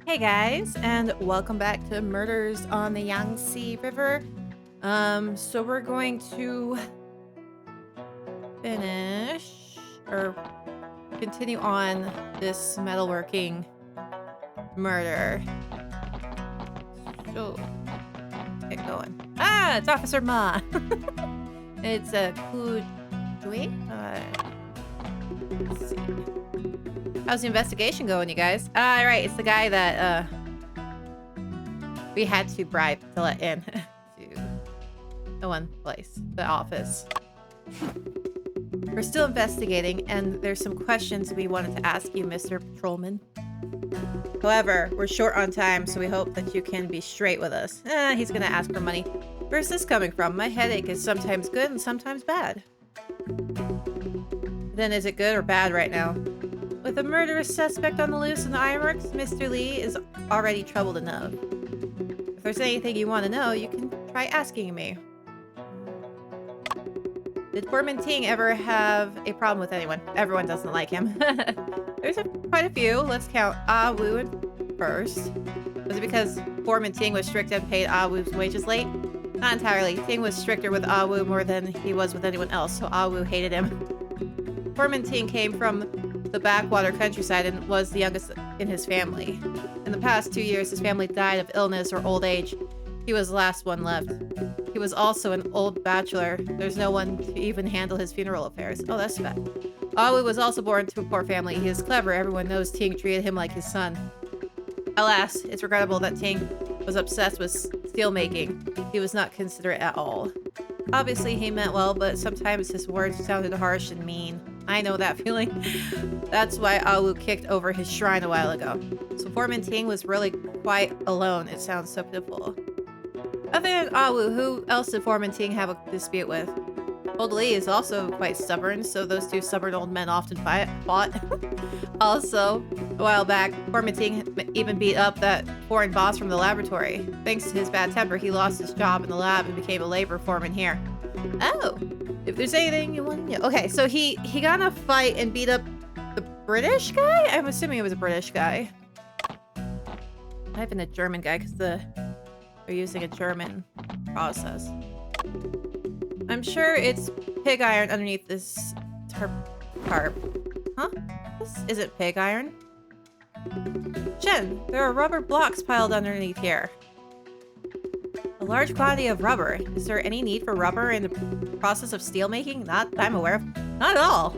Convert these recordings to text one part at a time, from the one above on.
Hey guys, and welcome back to Murders on the Yangtze River. So we're going to finish or continue on this metalworking murder. So let's get going. Ah, it's Officer Ma. It's a Kujui. Let's see. How's the investigation going, you guys? Right, it's the guy that we had to bribe to let in to the one place, the office. We're still investigating, and there's some questions we wanted to ask you, Mr. Patrolman. However, we're short on time, so we hope that you can be straight with us. He's gonna ask for money. Where's this coming from? My headache is sometimes good and sometimes bad. Then is it good or bad right now? With a murderous suspect on the loose in the ironworks, Mr. Lee is already troubled enough. If there's anything you want to know, you can try asking me. Did Foreman Ting ever have a problem with anyone? Everyone doesn't like him. There's quite a few. Let's count Ah Woo first. Was it because Foreman Ting was strict and paid Ah Woo's wages late? Not entirely. Ting was stricter with Ah Woo more than he was with anyone else, so Ah Woo hated him. Foreman Ting came from the backwater countryside and was the youngest in his family. In the past 2 years, his family died of illness or old age. He was the last one left. He was also an old bachelor. There's no one to even handle his funeral affairs. Oh, that's bad. Awu was also born to a poor family. He is clever. Everyone knows Ting treated him like his son. Alas, it's regrettable that Ting was obsessed with steelmaking. He was not considerate at all. Obviously, he meant well, but sometimes his words sounded harsh and mean. I know that feeling. That's why Awu kicked over his shrine a while ago. So Foreman Ting was really quite alone. It sounds so pitiful. Other than Awu, who else did Foreman Ting have a dispute with? Old Lee is also quite stubborn, so those two stubborn old men often fought. Also, a while back, Foreman Ting even beat up that foreign boss from the laboratory. Thanks to his bad temper, he lost his job in the lab and became a labor foreman here. Oh, if there's anything you want to know. Okay, so he got in a fight and beat up the British guy? I'm assuming it was a British guy. Not even a German guy, because they're using a German process. I'm sure it's pig iron underneath this tarp. Huh? This isn't pig iron. Shen, there are rubber blocks piled underneath here. A large quantity of rubber. Is there any need for rubber in the process of steel making? Not that I'm aware of. Not at all.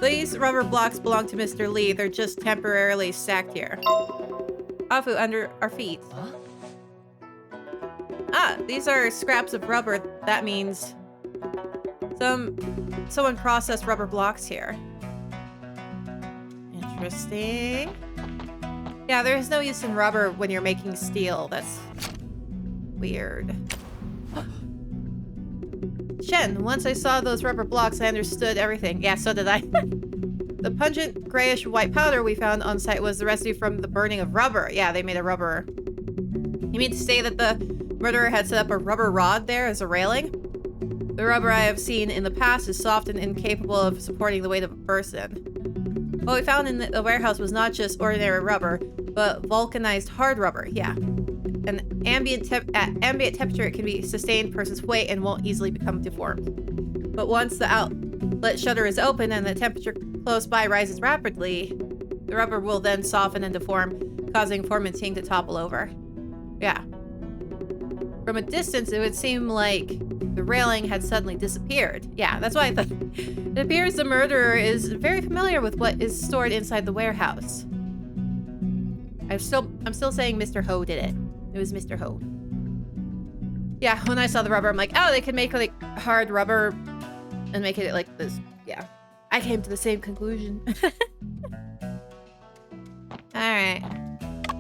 These rubber blocks belong to Mr. Lee. They're just temporarily stacked here. Afu under our feet. Huh? Ah, these are scraps of rubber. That means someone processed rubber blocks here. Interesting. Yeah, there's no use in rubber when you're making steel. That's weird. Shen, once I saw those rubber blocks, I understood everything. Yeah, so did I. The pungent grayish white powder we found on site was the residue from the burning of rubber. Yeah, they made a rubber. You mean to say that the murderer had set up a rubber rod there as a railing? The rubber I have seen in the past is soft and incapable of supporting the weight of a person. What we found in the warehouse was not just ordinary rubber, but vulcanized hard rubber. Yeah. At ambient temperature, it can be sustained person's weight and won't easily become deformed. But once the outlet shutter is open and the temperature close by rises rapidly, the rubber will then soften and deform, causing Foreman Ting to topple over. Yeah. From a distance, it would seem like the railing had suddenly disappeared. Yeah, that's why I thought. It appears the murderer is very familiar with what is stored inside the warehouse. I'm still saying Mr. Ho did it. It was Mr. Ho. Yeah, when I saw the rubber, I'm like, oh, they could make like hard rubber and make it like this. Yeah, I came to the same conclusion. All right,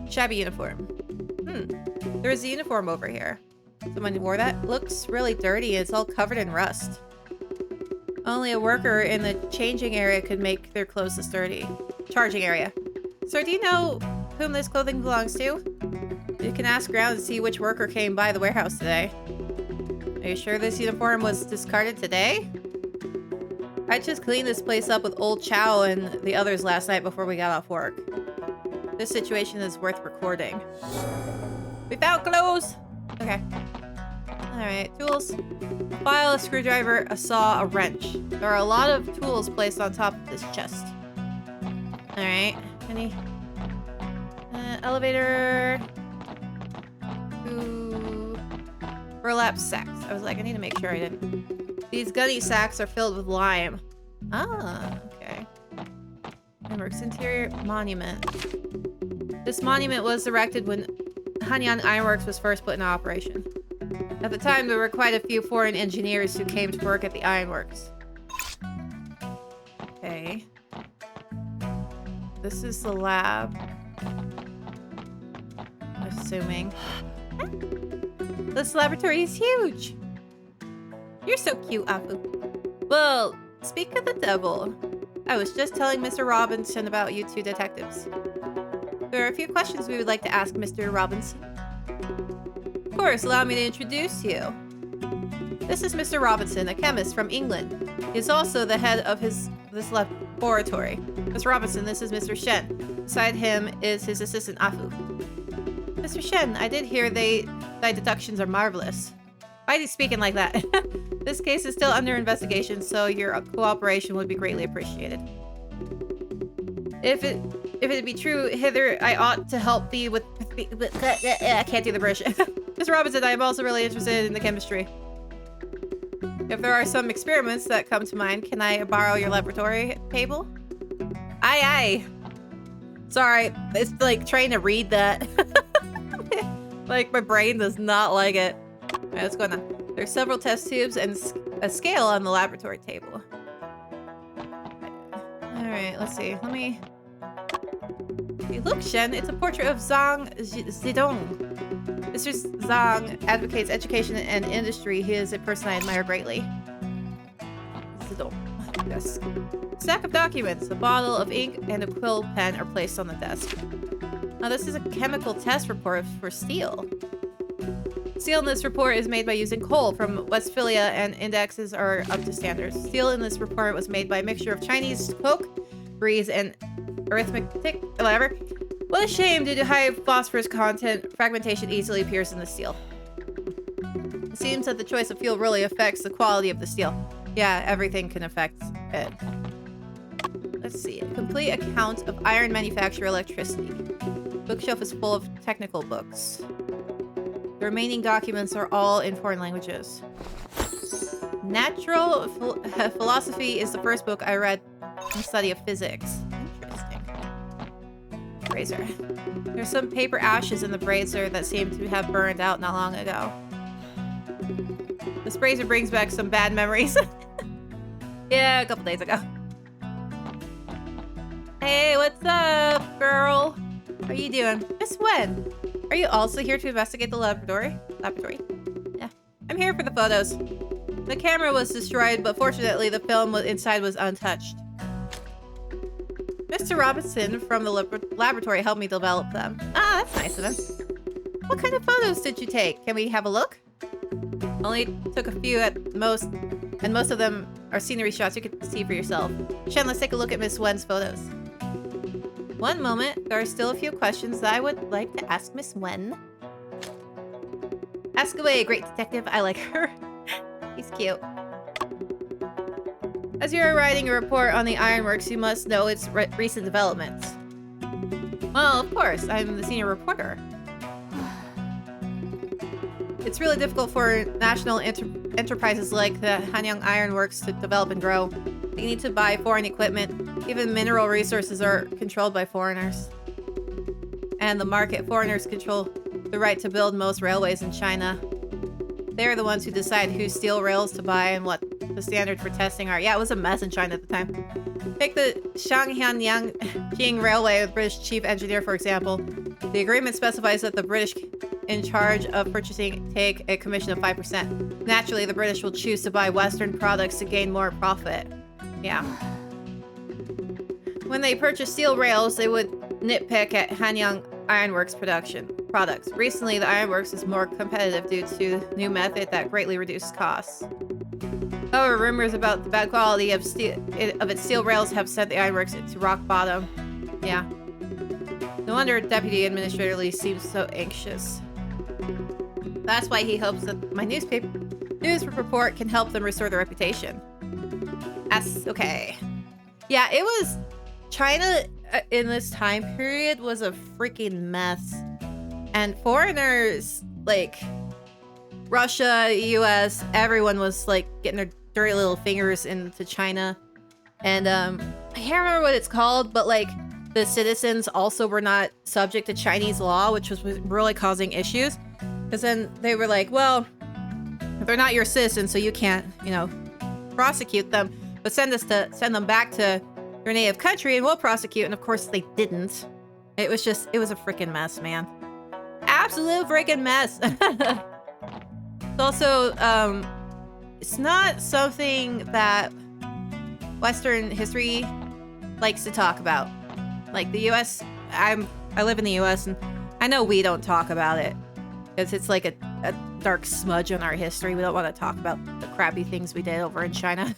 shabby uniform. There is a uniform over here. Someone wore that. Looks really dirty. It's all covered in rust. Only a worker in the changing area could make their clothes this dirty. Charging area. Sir, do you know whom this clothing belongs to? You can ask around and see which worker came by the warehouse today. Are you sure this uniform was discarded today? I just cleaned this place up with old Chow and the others last night before we got off work. This situation is worth recording. We found clothes! Okay. Alright, tools. A file, a screwdriver, a saw, a wrench. There are a lot of tools placed on top of this chest. Alright. Any... elevator... Ooh... burlap sacks. I was like, I need to make sure I didn't... These gunny sacks are filled with lime. Ah, okay. Ironworks Interior Monument. This monument was erected when Hanyang Ironworks was first put in operation. At the time, there were quite a few foreign engineers who came to work at the ironworks. Okay. This is the lab. Assuming. This laboratory is huge! You're so cute, Apu. Well, speak of the devil. I was just telling Mr. Robinson about you two detectives. There are a few questions we would like to ask Mr. Robinson. Of course, allow me to introduce you. This is Mr. Robinson, a chemist from England. He is also the head of this laboratory. Mr. Robinson, this is Mr. Shen. Beside him is his assistant, Afu. Mr. Shen, I did hear thy deductions are marvelous. Why is he speaking like that? This case is still under investigation, so your cooperation would be greatly appreciated. If it be true, hither I ought to help thee with I can't do the British. Mr. Robinson, I am also really interested in the chemistry. If there are some experiments that come to mind, can I borrow your laboratory table? Aye, aye. Sorry, it's like trying to read that. Like my brain does not like it. Alright, what's going on? There's several test tubes and a scale on the laboratory table. Alright, let's see. Let me... Hey, look, Shen, it's a portrait of Zhang Zidong. Mr. Zhang advocates education and industry. He is a person I admire greatly. Zidong. Yes. Stack of documents, a bottle of ink, and a quill pen are placed on the desk. Now, this is a chemical test report for steel. Steel in this report is made by using coal from Westphalia, and indexes are up to standards. Steel in this report was made by a mixture of Chinese coke, breeze, and arithmetic, whatever. What a shame, due to high phosphorus content, fragmentation easily appears in the steel. It seems that the choice of fuel really affects the quality of the steel. Yeah, everything can affect it. Let's see. A complete account of iron manufacture electricity. Bookshelf is full of technical books. The remaining documents are all in foreign languages. Natural Philosophy is the first book I read in the study of physics. Interesting. Brazier. There's some paper ashes in the brazier that seem to have burned out not long ago. This brazier brings back some bad memories. Yeah, a couple days ago. Hey, what's up, girl? How are you doing? Miss Wen, are you also here to investigate the laboratory? Yeah. I'm here for the photos. The camera was destroyed, but fortunately the film inside was untouched. Mr. Robinson from the laboratory helped me develop them. Ah, that's nice of him. What kind of photos did you take? Can we have a look? Only took a few at most, and most of them are scenery shots you can see for yourself. Shen, let's take a look at Miss Wen's photos. One moment, there are still a few questions that I would like to ask Miss Wen. Ask away, great detective. I like her. He's cute. As you're writing a report on the ironworks, you must know its recent developments. Well, of course, I'm the senior reporter. It's really difficult for national enterprises like the Hanyang Ironworks to develop and grow. They need to buy foreign equipment. Even mineral resources are controlled by foreigners. And the market, foreigners control the right to build most railways in China. They're the ones who decide whose steel rails to buy and what the standard for testing are. Yeah, it was a mess in China at the time. Take the Shanghai-Yanqing Railway with British chief engineer, for example. The agreement specifies that the British in charge of purchasing take a commission of 5%. Naturally, the British will choose to buy Western products to gain more profit. Yeah. When they purchase steel rails, they would nitpick at Hanyang Ironworks products. Recently, the ironworks is more competitive due to new method that greatly reduced costs. However, rumors about the bad quality of its steel rails have sent the ironworks to rock bottom. Yeah. No No wonder Deputy Administrator Lee seems so anxious. That's why he hopes that my news report can help them restore their reputation. That's okay. Yeah, it was... China in this time period was a freaking mess. And foreigners, like... Russia, US, everyone was, like, getting their dirty little fingers into China. And, I can't remember what it's called, but, like, the citizens also were not subject to Chinese law, which was really causing issues. Because then they were like, well, they're not your citizens, so you can't, you know, prosecute them. But send them back to your native country and we'll prosecute. And of course they didn't. It was a freaking mess, man. Absolute freaking mess. It's also, it's not something that Western history likes to talk about. Like the US, I live in the US and I know we don't talk about it. Because it's like a dark smudge on our history. We don't want to talk about the crappy things we did over in China.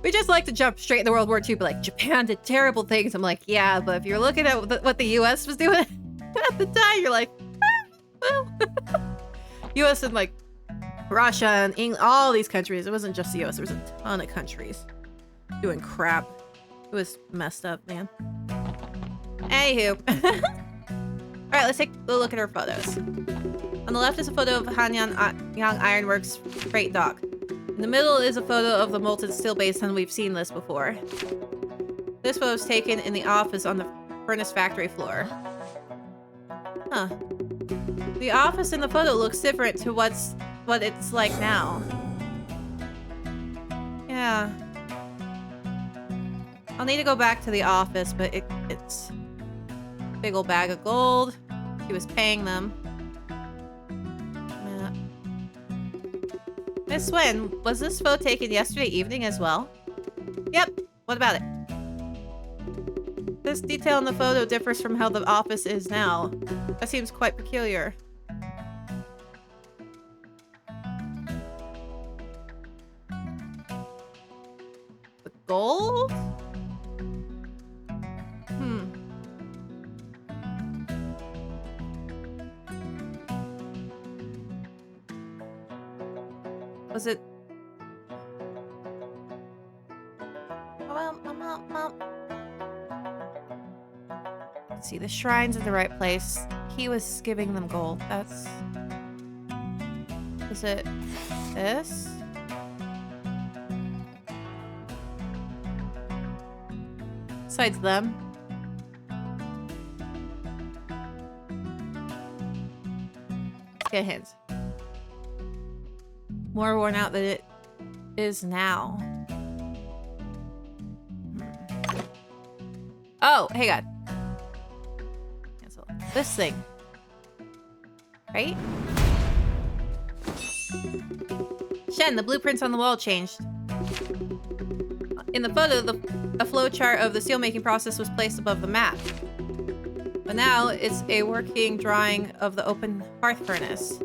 We just like to jump straight into World War II, but like, Japan did terrible things. I'm like, yeah, but if you're looking at what the US was doing at the time, you're like, well. US and like, Russia and England, all these countries. It wasn't just the US, there was a ton of countries doing crap. It was messed up, man. Anywho. Alright, let's take a look at her photos. On the left is a photo of Hanyang Ironworks freight dock. In the middle is a photo of the molten steel base, and we've seen this before. This photo was taken in the office on the furnace factory floor. Huh. The office in the photo looks different to what it's like now. Yeah. I'll need to go back to the office, but it's a big old bag of gold. He was paying them. Yeah. Miss Wen, was this photo taken yesterday evening as well? Yep. What about it? This detail in the photo differs from how the office is now. That seems quite peculiar. The gold? Was it? Well. Let's see, the shrine's in the right place. He was giving them gold. That's... Was it this? Besides them. Get hints. More worn out than it is now. Oh, hey God. Cancel. This thing. Right? Shen, the blueprints on the wall changed. In the photo, a flowchart of the steelmaking process was placed above the map. But now, it's a working drawing of the open hearth furnace.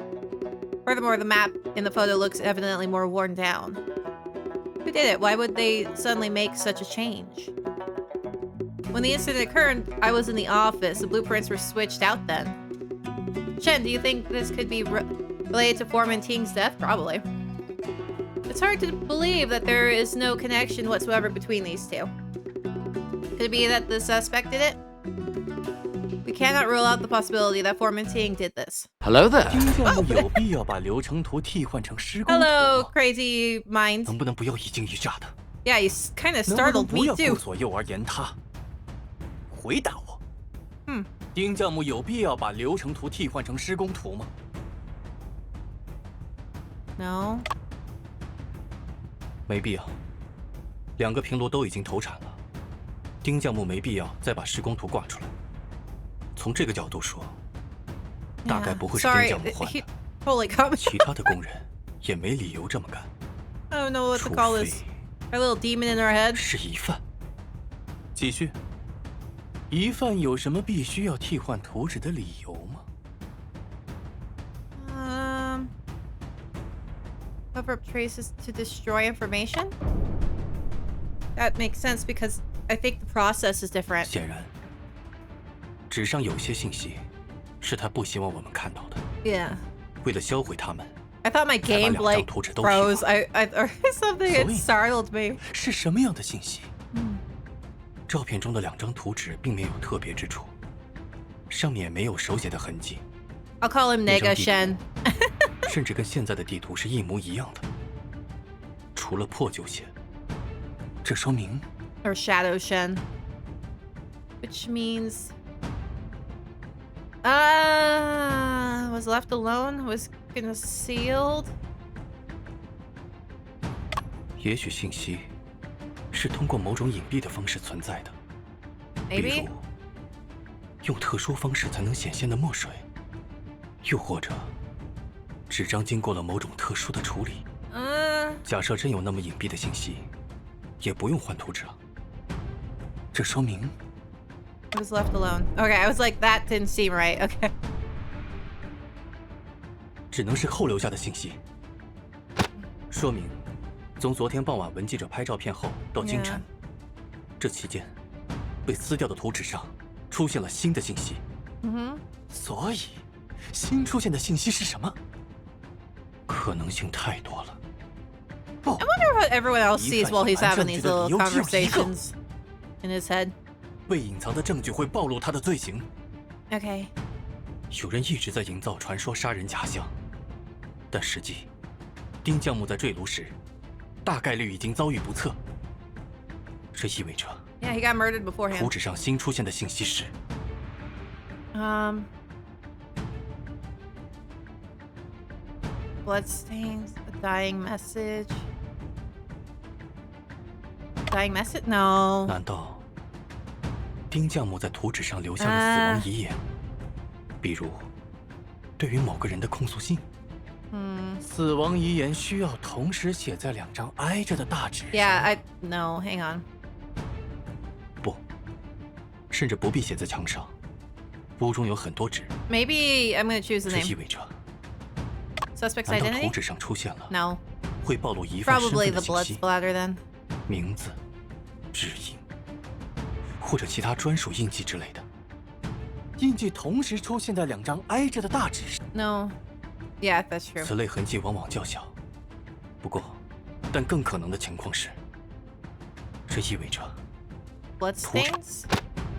Furthermore, the map in the photo looks evidently more worn down. Who did it? Why would they suddenly make such a change? When the incident occurred, I was in the office. The blueprints were switched out then. Shen, do you think this could be related to Foreman Ting's death? Probably. It's hard to believe that there is no connection whatsoever between these two. Could it be that the suspect did it? We cannot rule out the possibility that Foreman Ting did this. Hello there. Hello, crazy mind. 能不能不要一惊一乍的？ Yeah, you kind of startled me 能不能不要 too. 顾左右而言他？回答我。Hmm. 丁教母有必要把流程图替换成施工图吗？ No. 没必要。两个平炉都已经投产了，丁教母没必要再把施工图挂出来。 从这个角度说，大概不会是丁教母换的。其他的工人也没理由这么干。I don't know what to call this. A little demon in our head. 是疑犯。继续。疑犯有什么必须要替换图纸的理由吗？ Cover up traces to destroy information? That makes sense because I think the process is different. 显然。纸上有些信息，是他不希望我们看到的。Yeah. 为了销毁他们 I thought my game like froze. Or something. It startled me. 是什么样的信息？照片中的2张图纸并没有特别之处，上面没有手写的痕迹。I'll call him Nega Shen. 甚至跟现在的地图是一模一样的，除了破旧些。这说明 or Shadow Shen, which means was left alone, was concealed. 也许信息是通过某种隐蔽的方式存在的，比 Maybe. 如用特殊方式才能显现的墨水，又或者纸张经过了某种特殊的处理。假设真有那么隐蔽的信息，也不用换图纸了。这说明 It was left alone. Okay, I was like, that didn't seem right. Okay. 只能是后留下的信息，说明从昨天傍晚文记者拍照片后到今晨，这期间被撕掉的图纸上出现了新的信息。所以新出现的信息是什么？可能性太多了。I wonder what everyone else sees while he's having these little conversations in his head. 为隐藏的证据会暴露他的罪行。Okay. 有人一直在营造传说杀人假象，但实际，丁将木在坠楼时，大概率已经遭遇不测。这意味着 Yeah, he got murdered beforehand. 图纸上新出现的信息是bloodstains, a dying message. Dying message? No. 难道丁将木在图纸上留下了死亡遗言？比如，对于某个人的控诉信？死亡遗言需要同时写在2张挨着的大纸上。Yeah, no, hang on. 不，甚至不必写在墙上。屋中有很多纸。Maybe I'm gonna choose the 这意 name. 味着， Suspect's 难道图 identity? 纸上出现了 No. 会暴露疑犯身 Probably 份 the 的信 blood 息？ splatter then. 名字、指印，或者其他专属印记之类的。印记同时出现在2张挨着的大纸上。No. Yeah, that's true. 此类痕迹往往较小，不过，但更可能的情况是，这意味着 Bloodstains?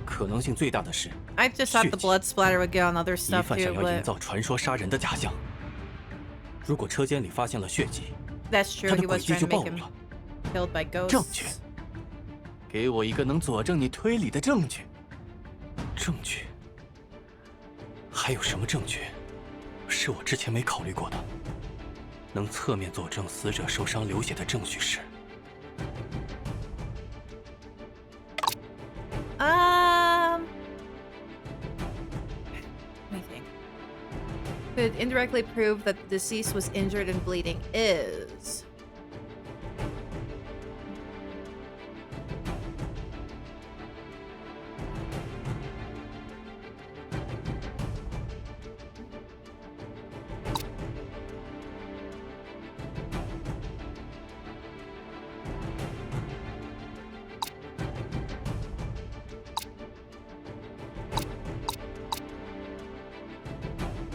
可能性最大的是 I just thought the blood splatter would get on other 疑 stuff 犯 too, 想要营 but 造传说杀人的假象。如果车间里发现了血迹， that's true. 他的 He 诡 was 计 trying 就 to 暴 make 露 him 了。 killed by 证 ghosts. 据，给我一个能佐证你推理的证据。证据？还有什么证据是我之前没考虑过的？能侧面佐证死者受伤流血的证据是？ Let me think. Could indirectly prove that the deceased was injured and bleeding is.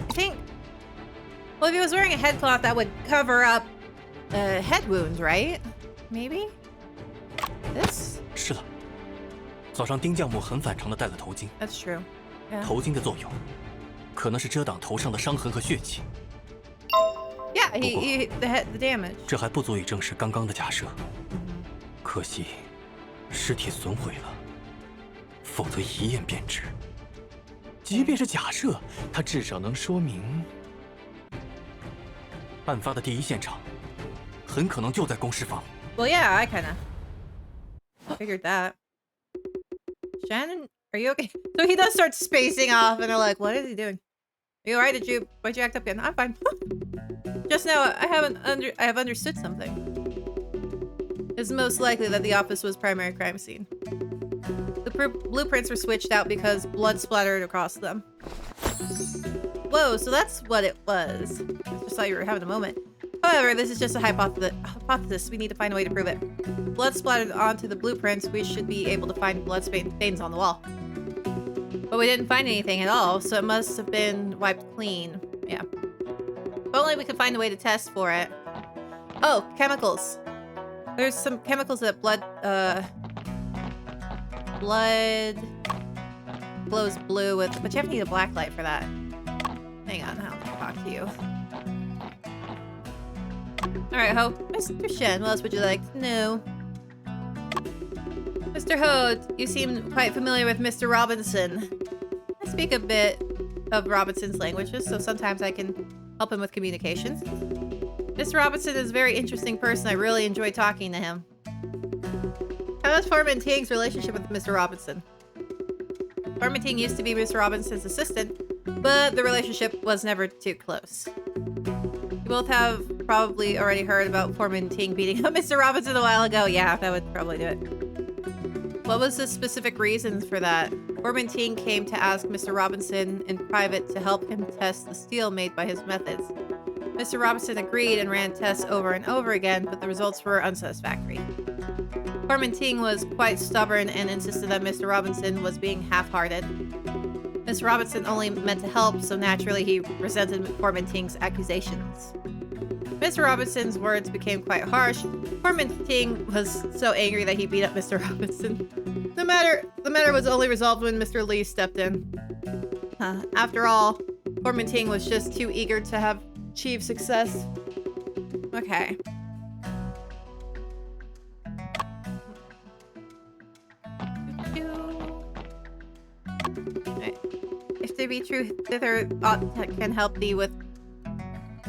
I think. Well, if he was wearing a head cloth, that would cover up head wounds, right? Maybe? This? 是的，早上丁将木很反常的戴了头巾。 That's true. Yeah. 头巾的作用，可能是遮挡头上的伤痕和血迹。 Yeah, the damage. 这还不足以证实刚刚的假设。可惜，尸体损毁了，否则一验便知。即便是假设，它至少能说明，案发的第一现场，很可能就在公事房。 Well, yeah, I kind of figured that. Shannon, are you okay? So he does start spacing off, and they're like, "What is he doing? Are you alright? Why'd you act up again?" I'm fine. Just now, I have understood something. It's most likely that the office was primary crime scene. The blueprints were switched out because blood splattered across them. Whoa, so that's what it was. I just thought you were having a moment. However, this is just a hypothesis. We need to find a way to prove it. Blood splattered onto the blueprints. We should be able to find blood stains on the wall. But we didn't find anything at all, so it must have been wiped clean. Yeah. If only we could find a way to test for it. Oh, chemicals. There's some chemicals that blood glows blue with, but you have to need a black light for that. Hang on, I'll talk to you. Alright, Ho. Mr. Shen, what else would you like to know? Mr. Ho, you seem quite familiar with Mr. Robinson. I speak a bit of Robinson's languages, so sometimes I can help him with communications. Mr. Robinson is a very interesting person. I really enjoy talking to him. How does Foreman Ting's relationship with Mr. Robinson? Foreman Ting used to be Mr. Robinson's assistant, but the relationship was never too close. You both have probably already heard about Foreman Ting beating up Mr. Robinson a while ago. Yeah, that would probably do it. What was the specific reasons for that? Foreman Ting came to ask Mr. Robinson in private to help him test the steel made by his methods. Mr. Robinson agreed and ran tests over and over again, but the results were unsatisfactory. Foreman Ting was quite stubborn and insisted that Mr. Robinson was being half-hearted. Mr. Robinson only meant to help, so naturally he resented Foreman Ting's accusations. Mr. Robinson's words became quite harsh. Foreman Ting was so angry that he beat up Mr. Robinson. The matter was only resolved when Mr. Lee stepped in. After all, Foreman Ting was just too eager to have achieved success. Okay. If there be truth thither aught that can help thee with,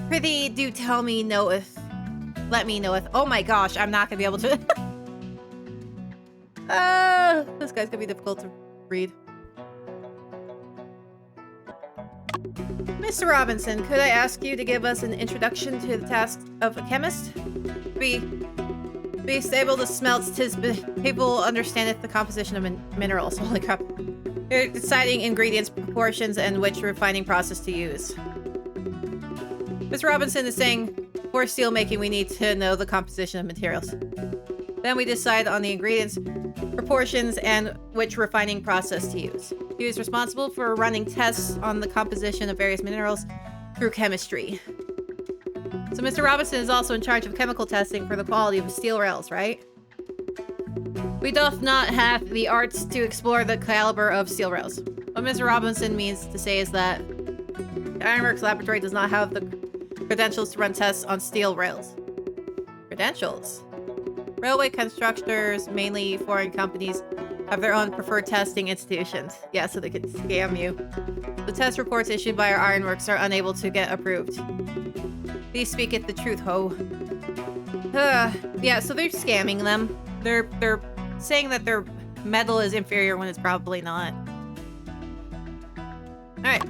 prithee do tell me knoweth. Let me knoweth. Oh my gosh, I'm not gonna be able to. This guy's gonna be difficult to read. Mr. Robinson, could I ask you to give us an introduction to the task of a chemist? Be able to smelt tis people understandeth the composition of minerals. Holy crap. You're deciding ingredients, proportions, and which refining process to use. Mr. Robinson is saying, for steel making, we need to know the composition of materials. Then we decide on the ingredients, proportions, and which refining process to use. He is responsible for running tests on the composition of various minerals through chemistry. So Mr. Robinson is also in charge of chemical testing for the quality of steel rails, right? We doth not have the arts to explore the caliber of steel rails. What Mr. Robinson means to say is that the Ironworks Laboratory does not have the credentials to run tests on steel rails. Credentials? Railway constructors, mainly foreign companies, have their own preferred testing institutions. Yeah, so they could scam you. The test reports issued by our ironworks are unable to get approved. These speaketh the truth, ho. Yeah, so they're scamming them. They're saying that their metal is inferior when it's probably not. Alright.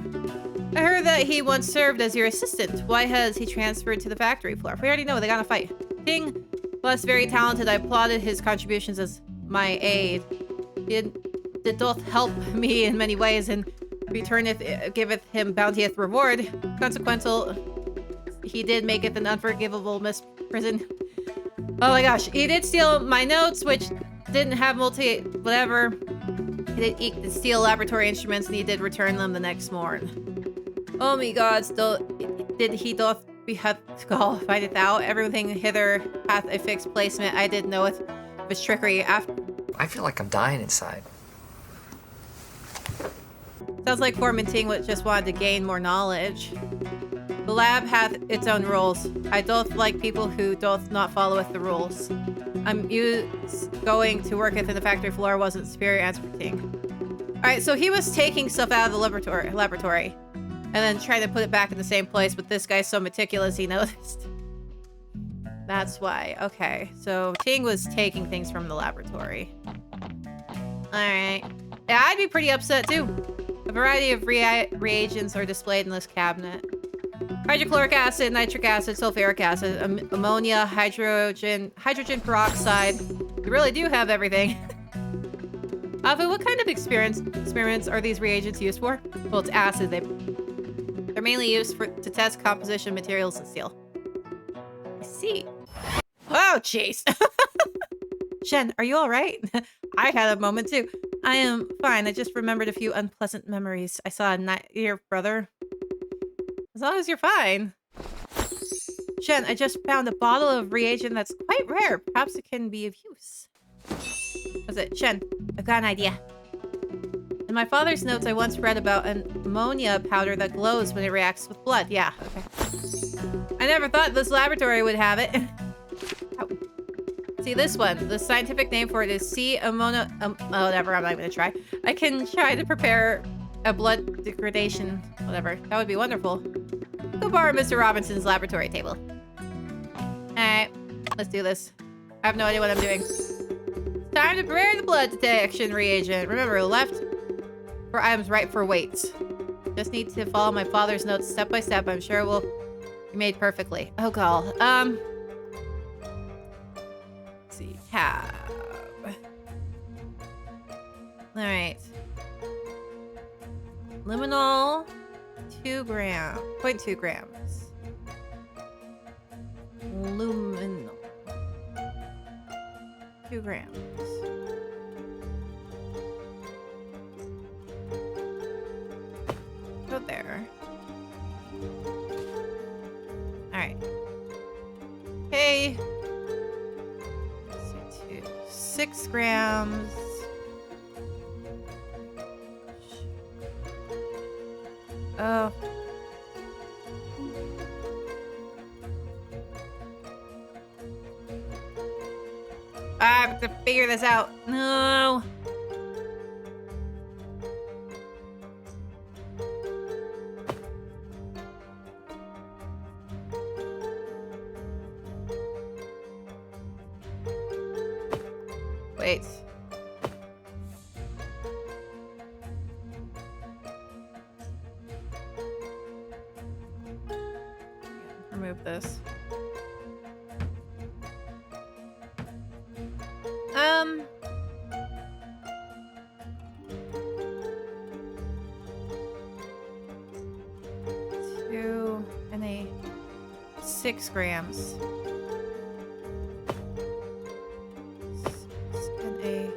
I heard that he once served as your assistant. Why has he transferred to the factory floor? We already know they got in a fight. Ting was very talented. I applauded his contributions as my aide. It doth help me in many ways, and returneth giveth him bounteous reward. Consequential, he did maketh an unforgivable misprison. Oh my gosh, he did steal my notes, which didn't have whatever. He did eke the steel laboratory instruments, and he did return them the next morn. Oh my gods, did he doth behath skull findeth out everything hither hath a fixed placement. I did knoweth of his trickery after. I feel like I'm dying inside. Sounds like Foreman Ting just wanted to gain more knowledge. The lab hath its own rules. I doth like people who doth not followeth the rules. I'm going to work in the factory floor wasn't superior answer for Ting. Alright, so he was taking stuff out of the laboratory. And then trying to put it back in the same place, but this guy's so meticulous he noticed. That's why. Okay, so Ting was taking things from the laboratory. Alright. Yeah, I'd be pretty upset too. A variety of reagents are displayed in this cabinet. Hydrochloric acid, nitric acid, sulfuric acid, ammonia, hydrogen peroxide. We really do have everything. Alpha, what kind of experiments are these reagents used for? Well, it's acid. They're mainly used to test composition of materials in steel. I see. Oh, jeez. Shen, are you all right? I had a moment too. I am fine. I just remembered a few unpleasant memories. I saw your brother. As long as you're fine. Shen, I just found a bottle of reagent that's quite rare. Perhaps it can be of use. What's it? Shen, I've got an idea. In my father's notes, I once read about an ammonia powder that glows when it reacts with blood. Yeah, okay. I never thought this laboratory would have it. See, this one. The scientific name for it is C-ammonia... whatever, I'm not gonna try. I can try to prepare a blood degradation... Whatever. That would be wonderful. Go borrow Mr. Robinson's laboratory table. Alright, let's do this. I have no idea what I'm doing. Time to prepare the blood detection reagent. Remember, left for items, right for weights. Just need to follow my father's notes step by step. I'm sure it will be made perfectly. Oh, God. Let's see. Tab. Alright. Liminal. 0.2 grams. Luminal. 2 grams. Go there. Alright. Okay. 6 grams. Oh. I have to figure this out. No. Wait. Remove this. Two and a 6 grams. 6 and a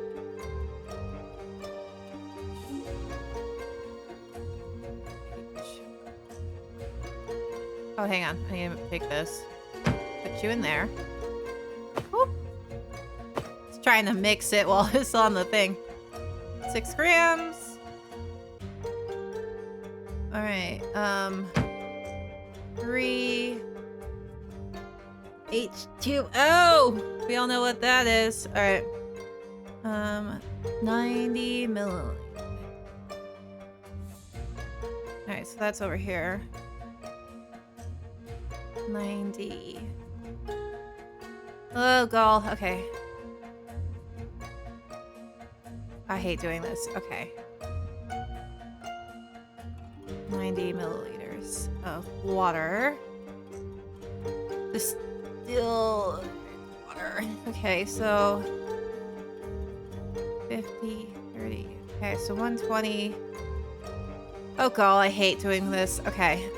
oh, hang on. I need to take this. Put you in there. Whoop. Just trying to mix it while it's on the thing. 6 grams. All right. 3 H2O. We all know what that is. All right. 90 milliliters. All right, so that's over here. 90. Oh, gall. Okay. I hate doing this. Okay. 90 milliliters of water. Distilled water. Okay, so 50, 30. Okay, so 120. Oh, gall. I hate doing this. Okay.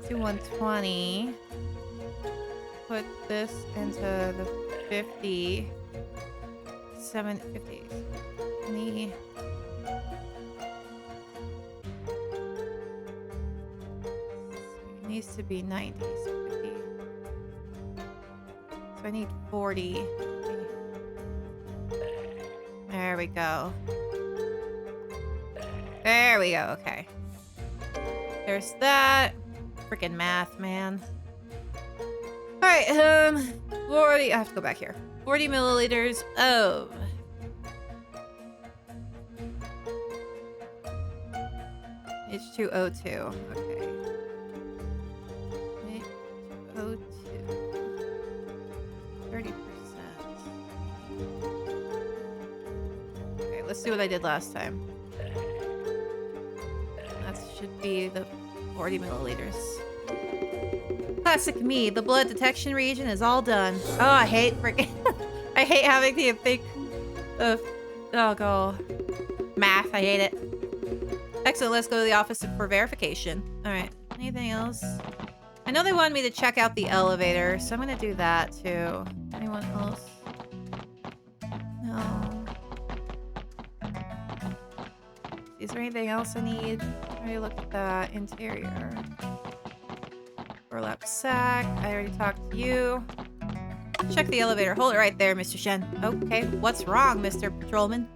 Do 120. Put this into the 50. 750. 20. It needs to be 90. So 50. So I need 40. There we go. There we go. Okay. There's that. Freaking math, man. Alright, 40. I have to go back here. 40 milliliters of H2O2. Okay. H2O2. 30%. Okay, let's do what I did last time. That should be the 40 milliliters. Classic me. The blood detection reagent is all done. Oh, I hate freaking... I hate having to think of... Oh, God. Math. I hate it. Excellent. Let's go to the office for verification. Alright. Anything else? I know they wanted me to check out the elevator, so I'm gonna do that, too. Anyone else? No. Is there anything else I need? Let me look at the interior. Burlap sack. I already talked to you. Check the elevator. Hold it right there, Mr. Shen. Okay, what's wrong, Mr. Patrolman?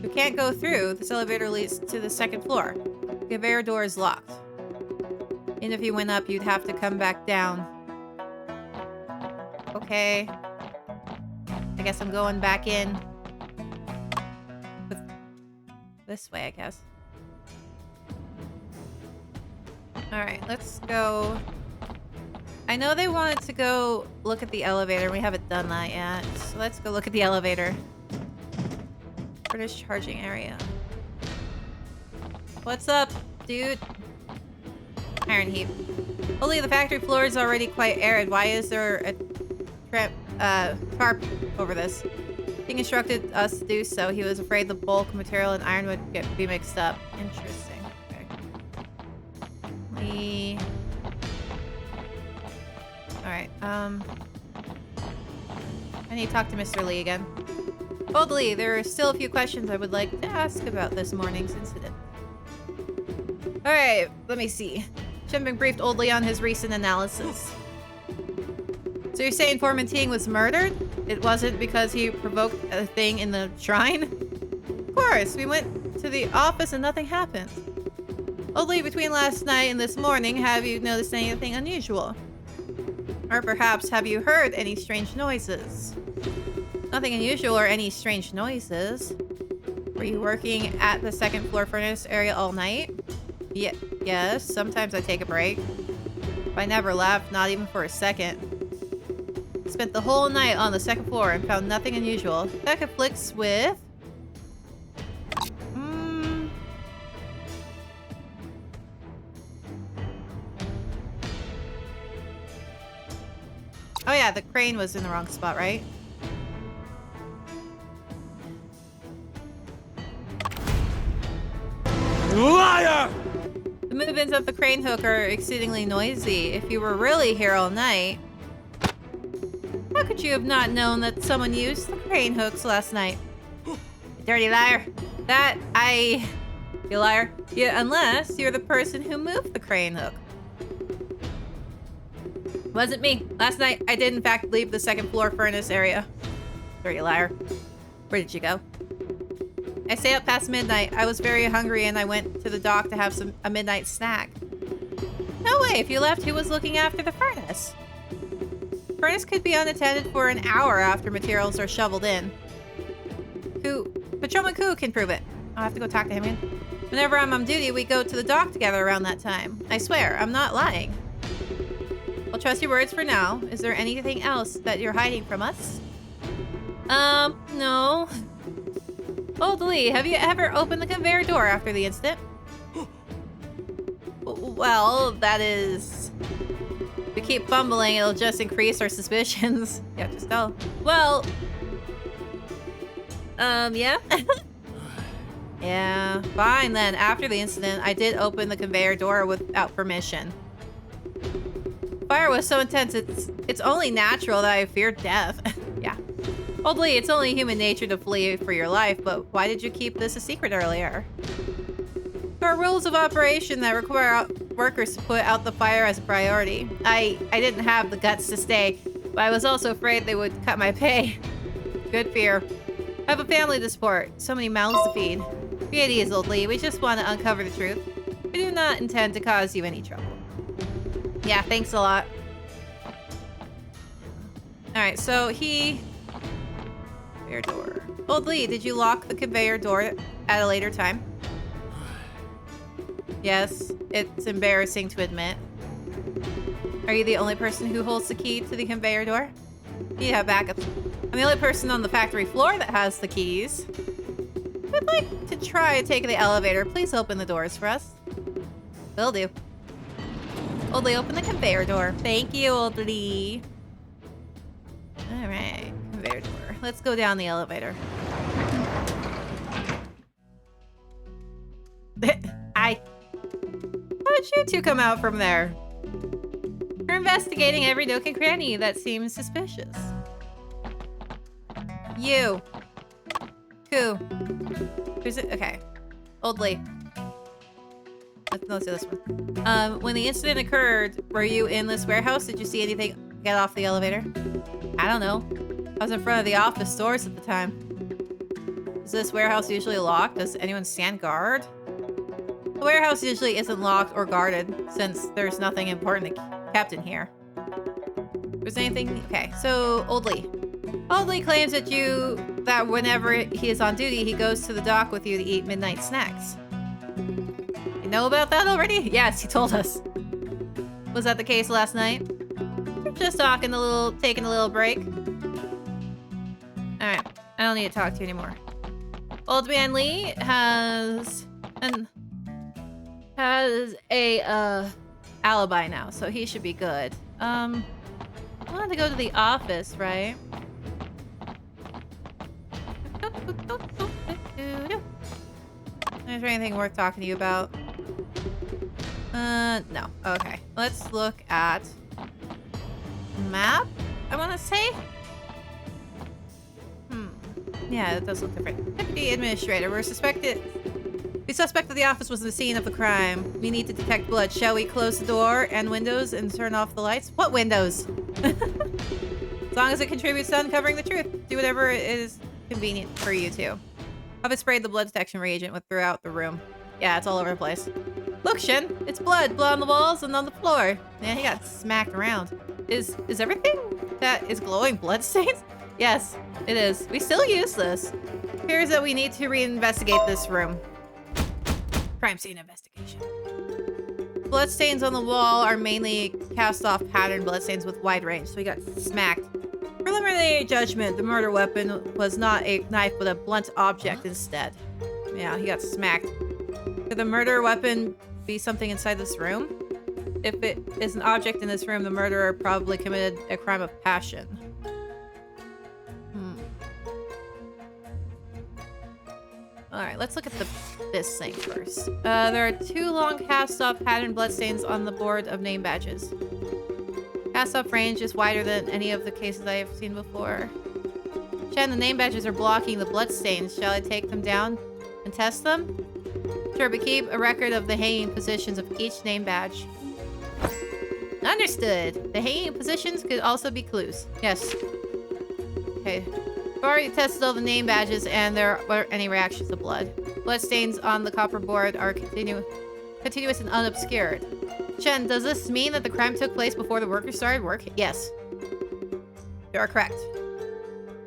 We can't go through. This elevator leads to the second floor. The conveyor door is locked. And if you went up, you'd have to come back down. Okay. I guess I'm going back in. This way, I guess. Alright, let's go. I know they wanted to go look at the elevator. We haven't done that yet. So let's go look at the elevator. British charging area. What's up, dude? Iron heap. Only the factory floor is already quite arid. Why is there a tarp over this? King instructed us to do so. He was afraid the bulk material and iron would be mixed up. Interesting. Okay. Alright, I need to talk to Mr. Lee again. Old Lee, there are still a few questions I would like to ask about this morning's incident. Alright, let me see. Shenbing briefed Old Lee on his recent analysis. So you're saying Foreman Ting was murdered? It wasn't because he provoked a thing in the shrine? Of course, we went to the office and nothing happened. Old Lee, between last night and this morning, have you noticed anything unusual? Or perhaps have you heard any strange noises? Nothing unusual or any strange noises. Were you working at the second floor furnace area all night? Yes, sometimes I take a break. I never left, not even for a second. Spent the whole night on the second floor and found nothing unusual. That conflicts with... Oh yeah, the crane was in the wrong spot, right? Liar! The movements of the crane hook are exceedingly noisy. If you were really here all night, how could you have not known that someone used the crane hooks last night? You dirty liar. You liar. Yeah, unless you're the person who moved the crane hook. Wasn't me. Last night, I did in fact leave the second floor furnace area. Dirty liar. Where did you go? I stayed up past midnight. I was very hungry and I went to the dock to have a midnight snack. No way, if you left, who was looking after the furnace? The furnace could be unattended for an hour after materials are shoveled in. Patrolman Koo can prove it. I'll have to go talk to him again. Whenever I'm on duty, we go to the dock together around that time. I swear, I'm not lying. I'll trust your words for now. Is there anything else that you're hiding from us? No. Old Lee, have you ever opened the conveyor door after the incident? Well, that is... If we keep fumbling, it'll just increase our suspicions. Yeah, just go. Well... yeah? Yeah, fine then. After the incident, I did open the conveyor door without permission. Fire was so intense, it's only natural that I feared death. Yeah. Old Lee, it's only human nature to flee for your life, but why did you keep this a secret earlier? There are rules of operation that require workers to put out the fire as a priority. I didn't have the guts to stay, but I was also afraid they would cut my pay. Good fear. I have a family to support, so many mouths to feed. Be at ease, Old Lee. We just want to uncover the truth. We do not intend to cause you any trouble. Yeah, thanks a lot. Alright, so conveyor door. Old Lee, did you lock the conveyor door at a later time? Yes, it's embarrassing to admit. Are you the only person who holds the key to the conveyor door? You have backup. I'm the only person on the factory floor that has the keys. I'd like to try to take the elevator. Please open the doors for us. Will do. Old Lee, open the conveyor door. Thank you, Old Lee. Alright, conveyor door. Let's go down the elevator. How did you two come out from there? We're investigating every nook and cranny that seems suspicious. You. Who? Who's it? Okay. Oldly. Let's do this one. When the incident occurred, were you in this warehouse? Did you see anything get off the elevator? I don't know. I was in front of the office doors at the time. Is this warehouse usually locked? Does anyone stand guard? The warehouse usually isn't locked or guarded, since there's nothing important kept in here. Was anything? Okay, so Oldly. Oldly claims that whenever he is on duty, he goes to the dock with you to eat midnight snacks. You know about that already? Yes, he told us. Was that the case last night? Just taking a little break. Alright, I don't need to talk to you anymore. Old Man Lee has a alibi now, so he should be good. I wanted to go to the office, right? Is there anything worth talking to you about? No. Okay. Let's look at map, I want to say. Yeah, it does look different. Deputy Administrator, we suspect that the office was the scene of the crime. We need to detect blood. Shall we close the door and windows and turn off the lights? What windows? As long as it contributes to uncovering the truth. Do whatever is convenient for you to. Have it sprayed the blood detection reagent throughout the room. Yeah, it's all over the place. Look, Shen, it's blood on the walls and on the floor. Yeah, he got smacked around. Is everything that is glowing blood stains? Yes, it is. We still use this. Appears that we need to reinvestigate this room. Crime scene investigation. Bloodstains on the wall are mainly cast-off pattern bloodstains with wide range, so he got smacked. Preliminary judgment, the murder weapon was not a knife but a blunt object instead. Yeah, he got smacked. Could the murder weapon be something inside this room? If it is an object in this room, the murderer probably committed a crime of passion. Alright, let's look at this thing first. There are 2 long cast-off pattern bloodstains on the board of name badges. Cast-off range is wider than any of the cases I have seen before. Shen, the name badges are blocking the bloodstains. Shall I take them down and test them? Sure, but keep a record of the hanging positions of each name badge. Understood. The hanging positions could also be clues. Yes. Okay. I've already tested all the name badges and there weren't any reactions to blood. Bloodstains on the copper board are continuous and unobscured. Shen, does this mean that the crime took place before the workers started work? Yes. You are correct.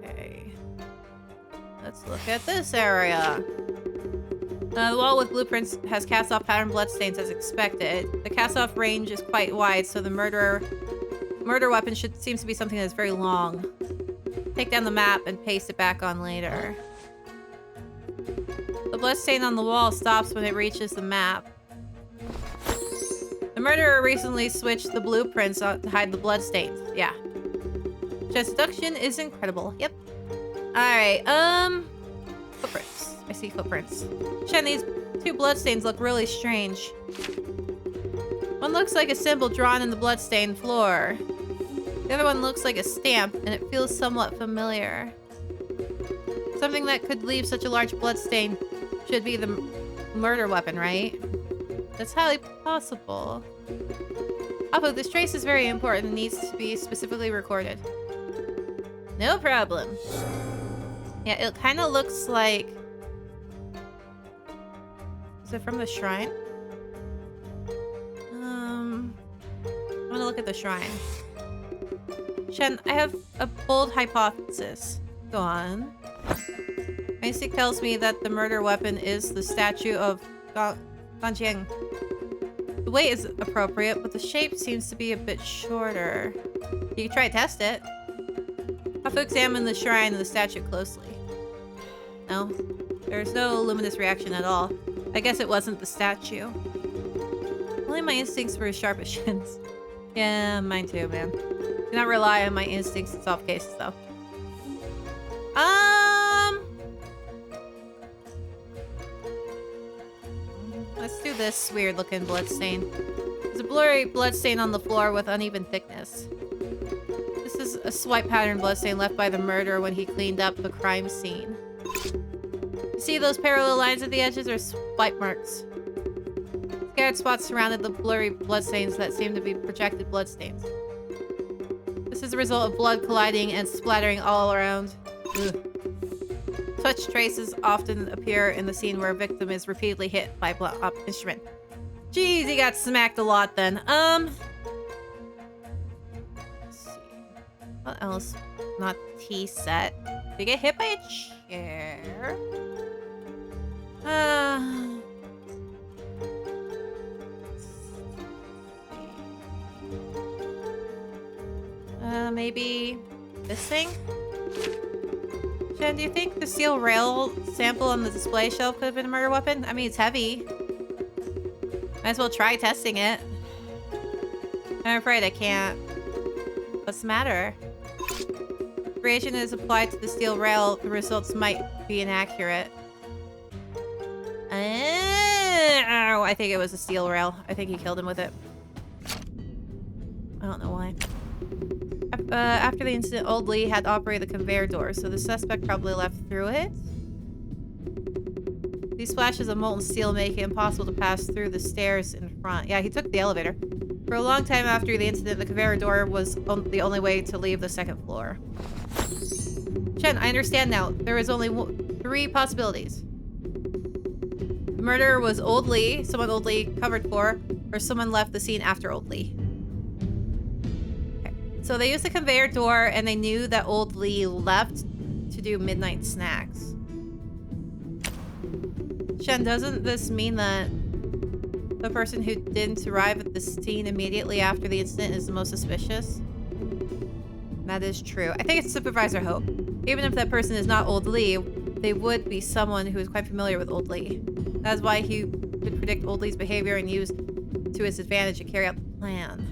Okay. Let's look at this area. The wall with blueprints has cast-off pattern bloodstains as expected. The cast-off range is quite wide, so the murder weapon seems to be something that's very long. Take down the map and paste it back on later. The bloodstain on the wall stops when it reaches the map. The murderer recently switched the blueprints to hide the bloodstains. Yeah. Chest deduction is incredible. Yep. Alright, footprints. I see footprints. Shen, these 2 bloodstains look really strange. One looks like a symbol drawn in the bloodstained floor. The other one looks like a stamp, and it feels somewhat familiar. Something that could leave such a large bloodstain should be the murder weapon, right? That's highly possible. Apu, this trace is very important and needs to be specifically recorded. No problem. Yeah, it kind of looks like... Is it from the shrine? I'm gonna look at the shrine. Shen, I have a bold hypothesis. Go on. My instinct tells me that the murder weapon is the statue of Ganjiang. The weight is appropriate, but the shape seems to be a bit shorter. You can try to test it. Have to examine the shrine and the statue closely. No, there's no luminous reaction at all. I guess it wasn't the statue. Only my instincts were as sharp as Shen's. Yeah, mine too, man. Do not rely on my instincts to solve cases, though. Let's do this weird-looking bloodstain. There's a blurry bloodstain on the floor with uneven thickness. This is a swipe pattern bloodstain left by the murderer when he cleaned up the crime scene. See those parallel lines at the edges or swipe marks? Scattered spots surrounded the blurry bloodstains that seem to be projected bloodstains. This is a result of blood colliding and splattering all around. Ugh. Such traces often appear in the scene where a victim is repeatedly hit by a blow-up instrument. Jeez, he got smacked a lot then. Let's see. What else? Not T set. Did he get hit by a chair? Maybe this thing? Jen, do you think the steel rail sample on the display shelf could have been a murder weapon? I mean, it's heavy. Might as well try testing it. I'm afraid I can't. What's the matter? If reagent is applied to the steel rail, the results might be inaccurate. Oh, I think it was a steel rail. I think he killed him with it. I don't know why. After the incident, Old Lee had operated the conveyor door, so the suspect probably left through it. These splashes of molten steel make it impossible to pass through the stairs in front. Yeah, he took the elevator. For a long time after the incident, the conveyor door was the only way to leave the second floor. Chen, I understand now. There is only 3 possibilities. The murderer was Old Lee, someone Old Lee covered for, or someone left the scene after Old Lee. So they used the conveyor door and they knew that Old Lee left to do midnight snacks. Shen, doesn't this mean that the person who didn't arrive at the scene immediately after the incident is the most suspicious? That is true. I think it's Supervisor Hope. Even if that person is not Old Lee, they would be someone who is quite familiar with Old Lee. That's why he could predict Old Lee's behavior and use to his advantage to carry out the plan.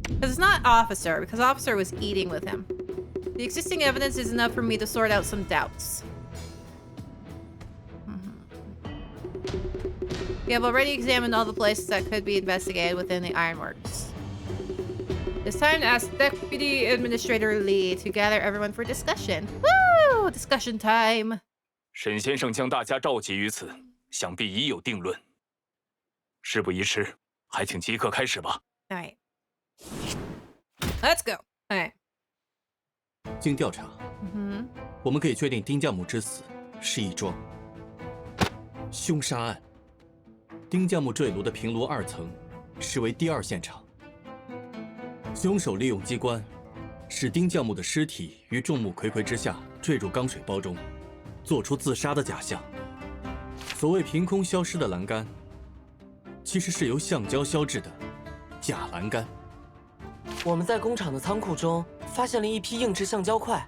Because it's not Officer, because Officer was eating with him. The existing evidence is enough for me to sort out some doubts. We have already examined all the places that could be investigated within the Ironworks. It's time to ask Deputy Administrator Lee to gather everyone for discussion. Woo! Discussion time. 沈先生将大家召集于此，想必已有定论。事不宜迟，还请即刻开始吧。 All right. Let's go. All right. 经调查，我们可以确定丁匠母之死是一桩凶杀案。丁匠母坠楼的平炉2层视为第2现场。凶手利用机关，使丁匠母的尸体于众目睽睽之下坠入钢水包中，做出自杀的假象。所谓凭空消失的栏杆，其实是由橡胶烧制的假栏杆。 我们在工厂的仓库中发现了一批硬质橡胶块，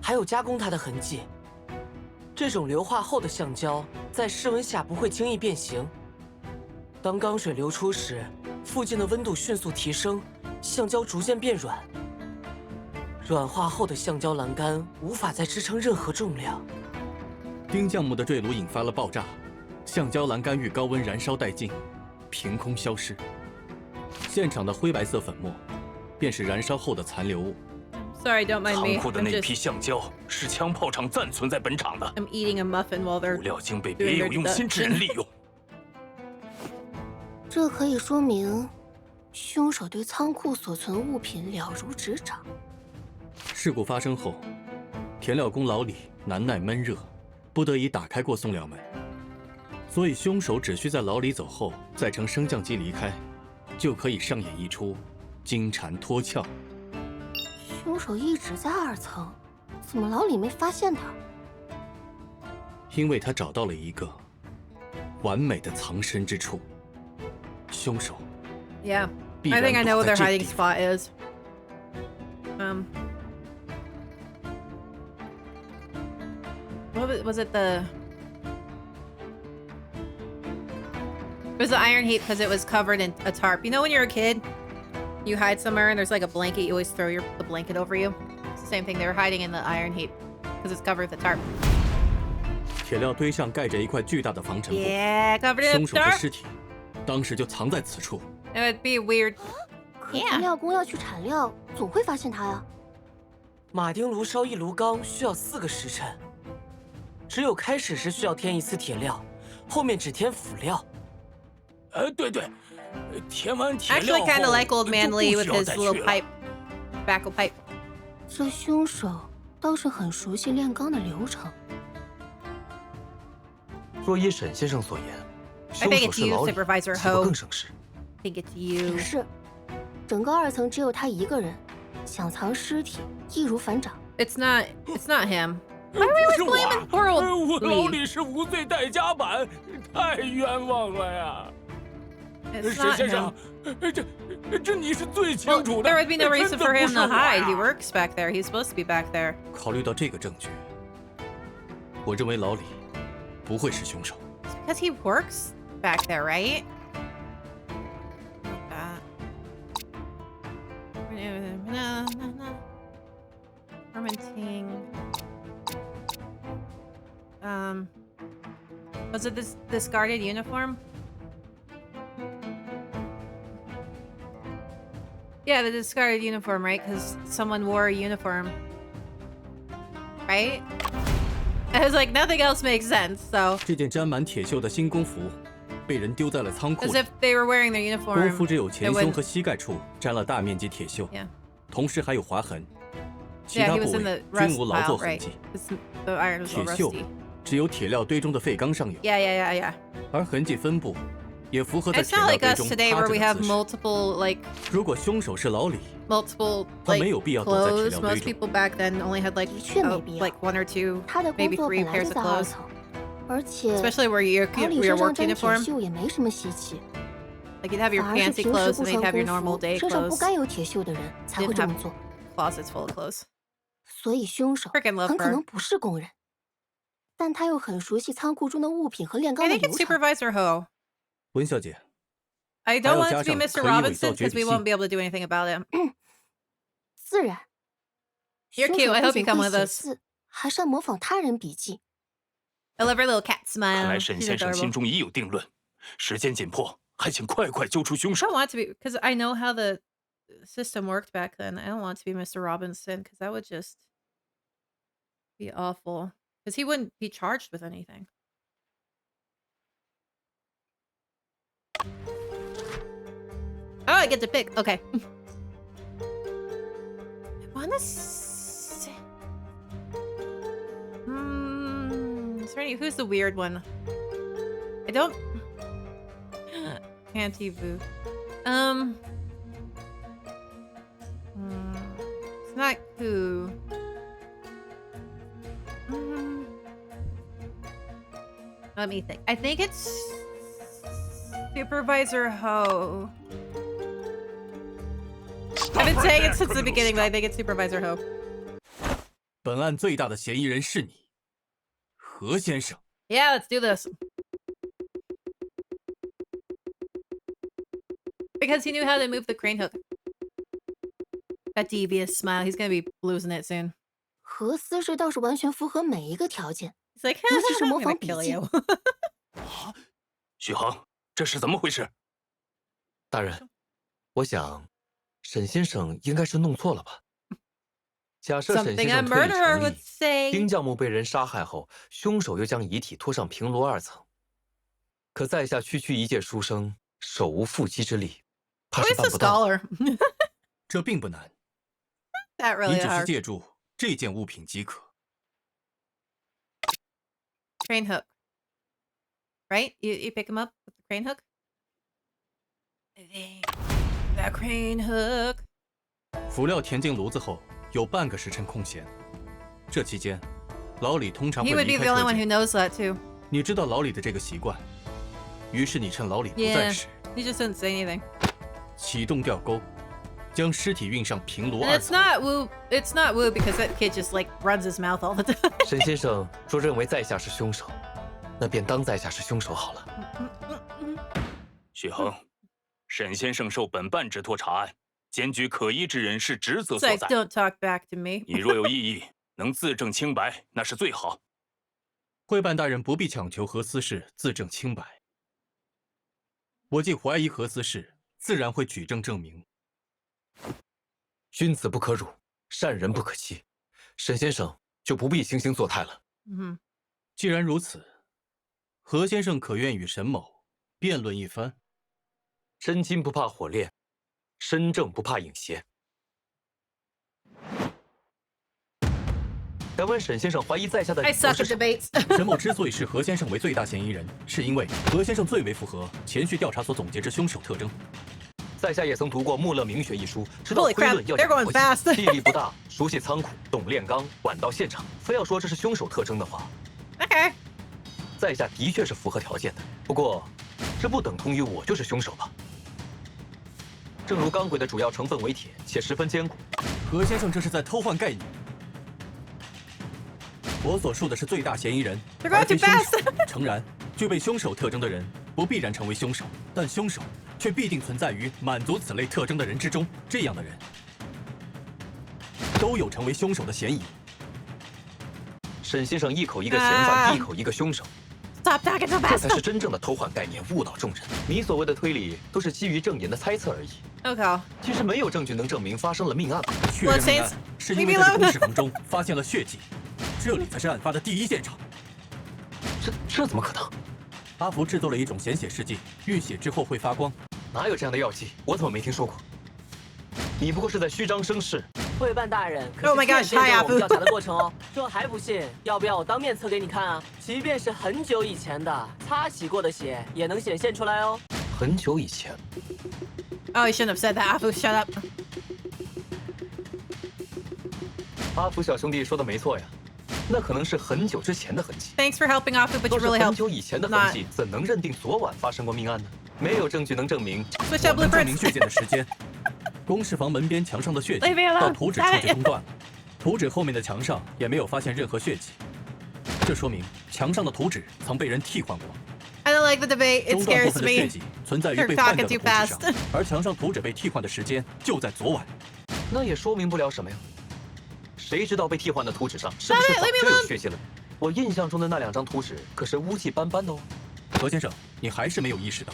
还有加工它的痕迹。这种硫化后的橡胶在室温下不会轻易变形。当钢水流出时，附近的温度迅速提升，橡胶逐渐变软。软化后的橡胶栏杆无法再支撑任何重量。丁匠母的坠炉引发了爆炸，橡胶栏杆遇高温燃烧殆尽，凭空消失。现场的灰白色粉末。 便是燃烧后的残留物。Sorry, don't mind me. 仓库的那批橡胶是枪炮厂暂存在本厂的。I'm eating a muffin while they're. 物料经被别有用心之人利用。这可以说明，凶手对仓库所存物品了如指掌。事故发生后，填料工老李难耐闷热，不得已打开过送料门，所以凶手只需在老李走后再乘升降机离开，就可以上演一出。 金蝉脱壳。凶手一直在2层，怎么老李没发现他？因为他找到了一个完美的藏身之处。凶手。Yeah, I think I know what their hiding spot is. What was it? It was the iron heap because it was covered in a tarp. You know when you're a kid? You hide somewhere and there's like a blanket, you always throw the blanket over you. It's the same thing, they were hiding in the iron heap because it's covered with the tarp. 铁料堆上盖着一块巨大的防尘布。Yeah, covered in the tarp. 凶手的尸体当时就藏在此处。It would be weird. 可填料工要去产料，总会发现他呀。马丁炉烧一炉钢需要4个时辰，只有开始时需要添一次铁料，后面只添辅料。对对，填完铁料 Actually, kind of like old man 就不 Lee 需 with 要 his 再 little 去了 pipe, tobacco pipe. 这凶手倒是很熟悉炼钢的流程。若依沈先生所言， I 凶 think 手 it's 是 you, 老李， Supervisor 岂不 Ho. 更省事？ I think it's you. 是，整个2层只有他一个人，想藏尸体易如反掌。 It's not him. 不是我 blaming poor old 我 Lee 老李是无罪代价版，太冤枉了呀！ It's 沈 not 先 him. 生，这你是最 Well, 清楚的。 there would be no 真 reason 的 for 不 him 是 to 我 hide. He 呀 works back there. He's supposed to be back there. 考虑到这个证据，我认为老李不会是凶手。 Because he works back there, right? Fermenting. Was it this discarded uniform? Yeah, the discarded uniform, right? Because someone wore a uniform. Right? I was like, nothing else makes sense, so. 这件沾满铁锈的新工服被人丢在了仓库 As 里。 if they were wearing their 工 uniform. 服只有前 it 胸 would- 和膝盖处沾了大面积铁锈， Yeah. 同时还有划痕，其 Yeah, 他 he 部 was in the 位 rust 均无劳 pile, 作痕 right? 迹。 It's- The iron was 铁 all 锈 rusty. 只有铁料堆中的废钢上有， Yeah. 而痕迹分布也符合在 It's 铁 not 料 like 堆 us 中 today 趴 where 着 we 的 have 姿势。 multiple, like, 如果凶手是老李， multiple, 他 like, 没有必要躲在铁 clothes. 料堆 Most 中。 people back then only had, like, 的确没必要。 like 1 or 2, 他的工 maybe 作 3本来 pairs 就 of 在2 clothes. 层，而且 Especially where your 老李 your 身上 work 沾铁 uniform. 锈也没什么稀奇， Like, you'd have your 反而是 fancy 平时 clothes 不 and then 穿 you'd have your 工 normal 服， day 身上不 clothes. 该有铁锈的人才会 Didn't 这 have 么做。 closets full of clothes. 所以凶手 Freaking love 很可 her. 能不是工人，但他又很熟悉仓库中的物品和炼 I 钢的 think 流 it's 程。 Supervisor Ho. 文小姐， I 还 don't 要 want 加 it to be 上 Mr. 可以伪造 Robinson 绝 because 笔 we won't 信。 be able to do anything about him. 自然， You're 凶 cute. 手 I 不 hope 仅 you come 会 with 写 us. 字，还善模仿他人笔记。 I love her little cat 看来 smile. 沈 She's 先生心 adorable. 中已有定论，时间紧迫，还请快快揪出凶 I 手 don't。want to be because I know how the system worked back then. I don't want to be Mr. Robinson because that would just be awful. Because he wouldn't be charged with anything. Oh, I get to pick. Okay. I want to say... Is there any... Who's the weird one? I don't... Anti-Vu. It's not who. Let me think. I think it's Supervisor Ho. I've been saying it since the beginning, but I think it's Supervisor Ho. 本案最大的嫌疑人是你，何先生。 Yeah, let's do this. Because he knew how to move the crane hook. That devious smile. He's gonna be losing it soon. 何思这倒是完全符合每一个条件， He's like, 尤其是 I'm 模 gonna 仿笔 kill 记。 you. 许航，这是怎么回事？大人，我想沈先生应该是弄错了吧？假设沈 Something 先 a 生推理 murderer 成 would 立， say. 丁匠木被人杀害后，凶手又将遗体拖上平楼2层，可在下区区一介书生，手无缚鸡之力，怕 Who 是 is 办 the 不到。 scholar? 这并不难， That 你 really 只是 hard. 借助这件物品即可。 Crane hook. Right? You pick him up with the crane hook? The crane hook. 辅料填进炉子后，有半个时辰空闲。这期间，老李通常 He 会 would 离 be 开 the only 车 one 间。 who knows that too. 你知道老李的这个习惯，于是你趁老李不在 Yeah. 时， He just didn't say anything. 启动吊钩，将尸体运上平炉 And 2 it's 层。 not Wu. It's not Wu because that kid just like runs his mouth all the time. 沈先生若认为在下是凶手，那便当在下是凶手好了。许恒，沈先生受本办之托查案，检举可疑之人是职责 It's 所 like, 在。 don't talk back to me. 你若有异议，能自证清白，那是最好。会办大人不必强求何思氏自证清白。我既怀疑何思氏，自然会举证证明。君子不可辱，善人不可欺。沈先生就不必惺惺作态了。 Mhm. 既然如此，何先生可愿与沈某辩论一番？真金不怕火炼，身正不怕影斜。敢问沈先生怀疑在下的理 I 由 suck 是 at 什么？ debates. 沈某之所以视何先生为最大嫌疑人，是因为何先生最为符合前序调查所总结之凶手特征。在下也曾读过《穆勒明学》一书，知道 Holy 推 crap, 论要 they're 讲 going 逻辑， fast. 气力不大，熟悉仓库，懂炼钢，晚到现场。非要说这是凶手特征的话， Okay. 在下的确是符合条件的。不过，这不等同于我就是凶手吧？正如钢轨的主要成分为铁，且十分坚固。何先生这是在偷换概念。我所述的是最大嫌疑人， They're going 而非 too 凶 fast. 手。诚然，具备凶手特征的人不必然成为凶手，但凶手却必定存在于满足此类特征的人之中。这样的人都有成为凶手的嫌疑。沈先生一口一个嫌犯，一口一个凶手， Stop talking so 这才 fast. 是真正的偷换概念，误导众人。你所谓的推理都是基于证言的猜测而已， Okay. 其实没有证据能证明发生了命案。确认命案是因为在公事房中发现了血迹，这里才是案发的第一现场。这怎么可能？阿福制作了一种显血试剂，遇血之后会发光。哪有这样的药剂？我怎么没听说过？你不过是在虚张声势。会办大人可 Oh my 是 gosh, 见证 hi, 了我们 Apu. 调查的过程哦。这还不信？要不要我当面测给你看啊？即便是很久以前的擦洗过的血，也能显现出来哦。很久以前， Oh, you shouldn't have said that. Afu, shut up. 阿福小兄弟说的没错呀，那可能是很久之前的痕迹。 Thanks for helping Afu, but 若 you 是 really 很 helped. 久以前的痕迹，怎能认定昨晚发生过命案呢？没有证据能证明。 Switch up 我能证明 blueprints. 血溅的时间。公事房门边墙上的血迹 Leave me alone. 到图纸处就中断了，图纸后面的墙上也没有发现任何血迹，这说明墙上的图纸曾被人替换过。 I don't like the debate. It 中断部 scares 分的血 me. 迹存在于 You're 被换掉 talking 的 too 图纸上 fast. 而墙上图纸被替换的时间就在昨晚。那也说明不了什么呀。谁知道被替换的图纸上是不是 Stop it, 早 leave me 就有 alone. 血迹了？我印象中的那两张图纸可是污迹斑斑的哦。何先生，你还是没有意识到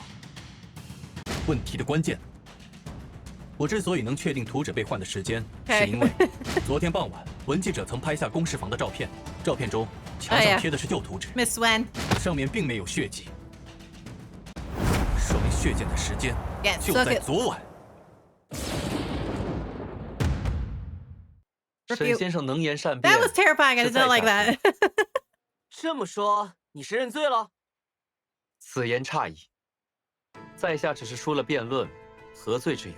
问题的关键。我之所以能确定图纸被换的时间， Okay. 是因为昨天傍晚文记者曾拍下公事房的照片，照片中墙哎呀上贴的是旧图纸， Miss Wen. 上面并没有血迹，说明血溅的时间 Yeah, 就 suck 在 it. 昨晚。沈先生能言善辩 That was terrifying. I 是 did 在 not like 下 that. 这么说，你是认罪了？此言差矣。在下只是出了辩论，何罪之有？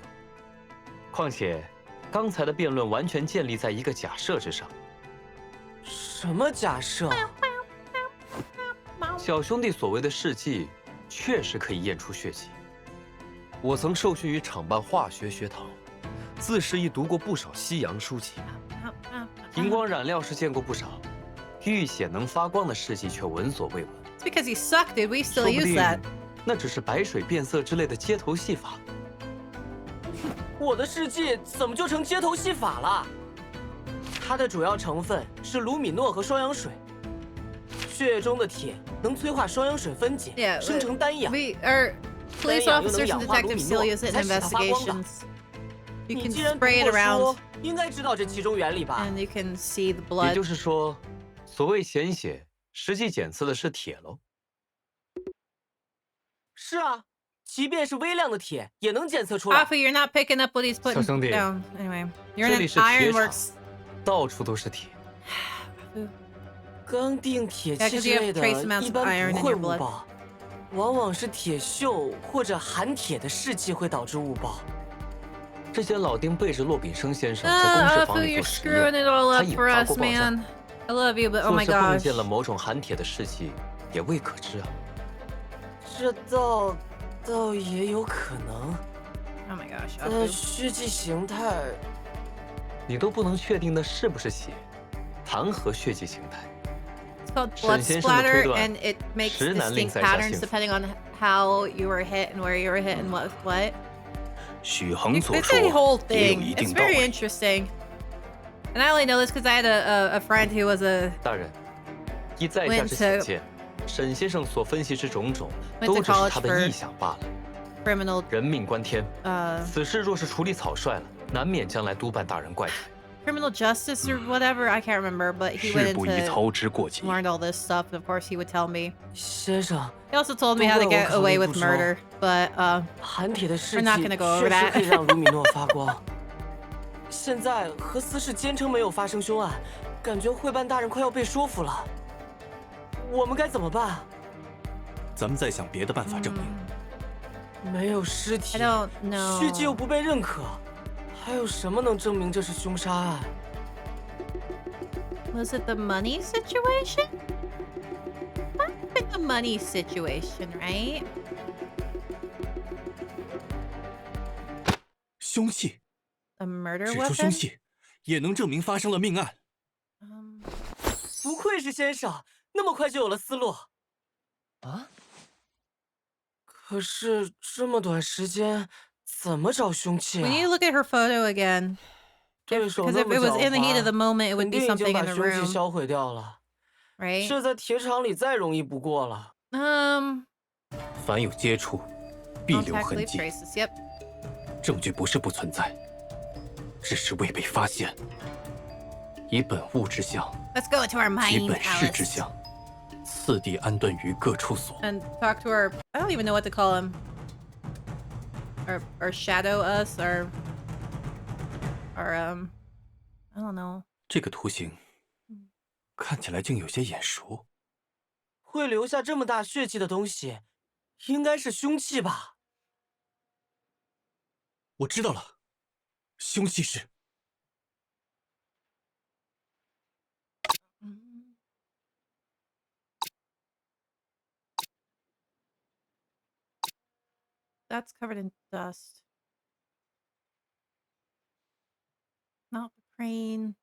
况且，刚才的辩论完全建立在一个假设之上。什么假设？小兄弟所谓的试剂，确实可以验出血迹。我曾受训于厂办化学学堂，自是亦读过不少西洋书籍。荧光染料是见过不少，遇血能发光的试剂却闻所未闻。 It's because you suck, dude. We 说 still 不 use 定 that. 那只是白水变色之类的街头戏法。我的试剂怎么就成街头戏法了？它的主要成分是卢米诺和双氧水。血液中的铁能催化双氧水分解， Yeah, 生成单氧。 We are police 单氧又能 officers 氧 and 化卢 detectives 米 still 诺， use it 才 in 使它发光的。 investigations. You 你 can 既然读 spray it 过 around 书，应该知道这其中原理吧？ and you can see the 也 blood. 就是说，所谓显血，实际检测的是铁喽。是啊，即便是微量的铁也能检测出来。 Afu, you're not picking up what he's putting 小兄弟， down. Anyway, you're 这 in 里 an 是铁厂 ironworks. 到处都是铁。钢锭、铁 Yeah, 'cause 器之 you have 类的 trace amounts 一 of 般 iron 不 in 会 your 误 blood. 报，往往是铁锈或者含铁的试剂会导致误报。这些老丁背着骆炳生先生在公事 Afu, 房里 you're 做实 screwing 验， it all 还 up 引 for 发 us, 过爆炸。 man. I love you, but oh 若 my 是碰 gosh. 见了某种含铁的试剂，也未可知啊。这倒也有可能， Oh my gosh. 但 Afu. 虚迹形态你都不能确定那是不是血，谈何血迹形态？ It's called 沈 blood 先生的 splatter, 推断 and it makes 实难令 distinct 在下 patterns 信服。 depending on how you were hit and where you were hit and what. 许恒所 It's 说 a whole 也有 thing. 一 It's 定道 very 理。 interesting. And I only know this because I had a friend who was a 大人，依在下之浅见，沈先生所分析之种种， Went 都 to 只是 college 他的 for 臆想罢了。 criminal 人命关天， uh 此事若是处理草率了，难免将来督办大人怪罪。criminal justice or whatever. I can't remember, but he 事 went 不宜 into 操之过急。 learned all this stuff. And of course, he would tell me. 先生， He also told me how to get away with murder, but 含铁的事 We're 迹 not gonna go over 确实 that. 可以让卢米诺发光。现在和司事坚称没有发生凶案，感觉会办大人快要被说服了。我们该怎么办？咱们再想别的办法证明。没有尸体 I don't know. 血迹又不被认可，还有什么能证明这是凶杀案？ Was it the money situation? Might have been the money situation, right? 凶器， The murder 指出凶 weapon? 器，也能证明发生了命案。不愧是先生，那么快就有了思路。啊？可是这么短时间，怎么找凶器 We 啊？ need to look at her photo again. 对手 Because 那 if 么 it was in the heat 狡 of the 猾， moment, it 肯 would be 定已经 something 把 in the 凶器 room, 销毁掉了。 right? 这在铁厂里再容易不过了。凡有接触，必留 Contact 痕 leaf 迹。 traces. Yep. 证据不是不存在，只是未被发现。以本物之相， Let's go into our 及 mind, 本事之 Alice, 相，次第安顿于各处所。 and talk to our. I don't even know what to call him. Or shadow us, or I don't know. 这个图形看起来竟有些眼熟。会留下这么大血迹的东西，应该是凶器吧？我知道了，凶器是 That's covered in dust. Not the crane.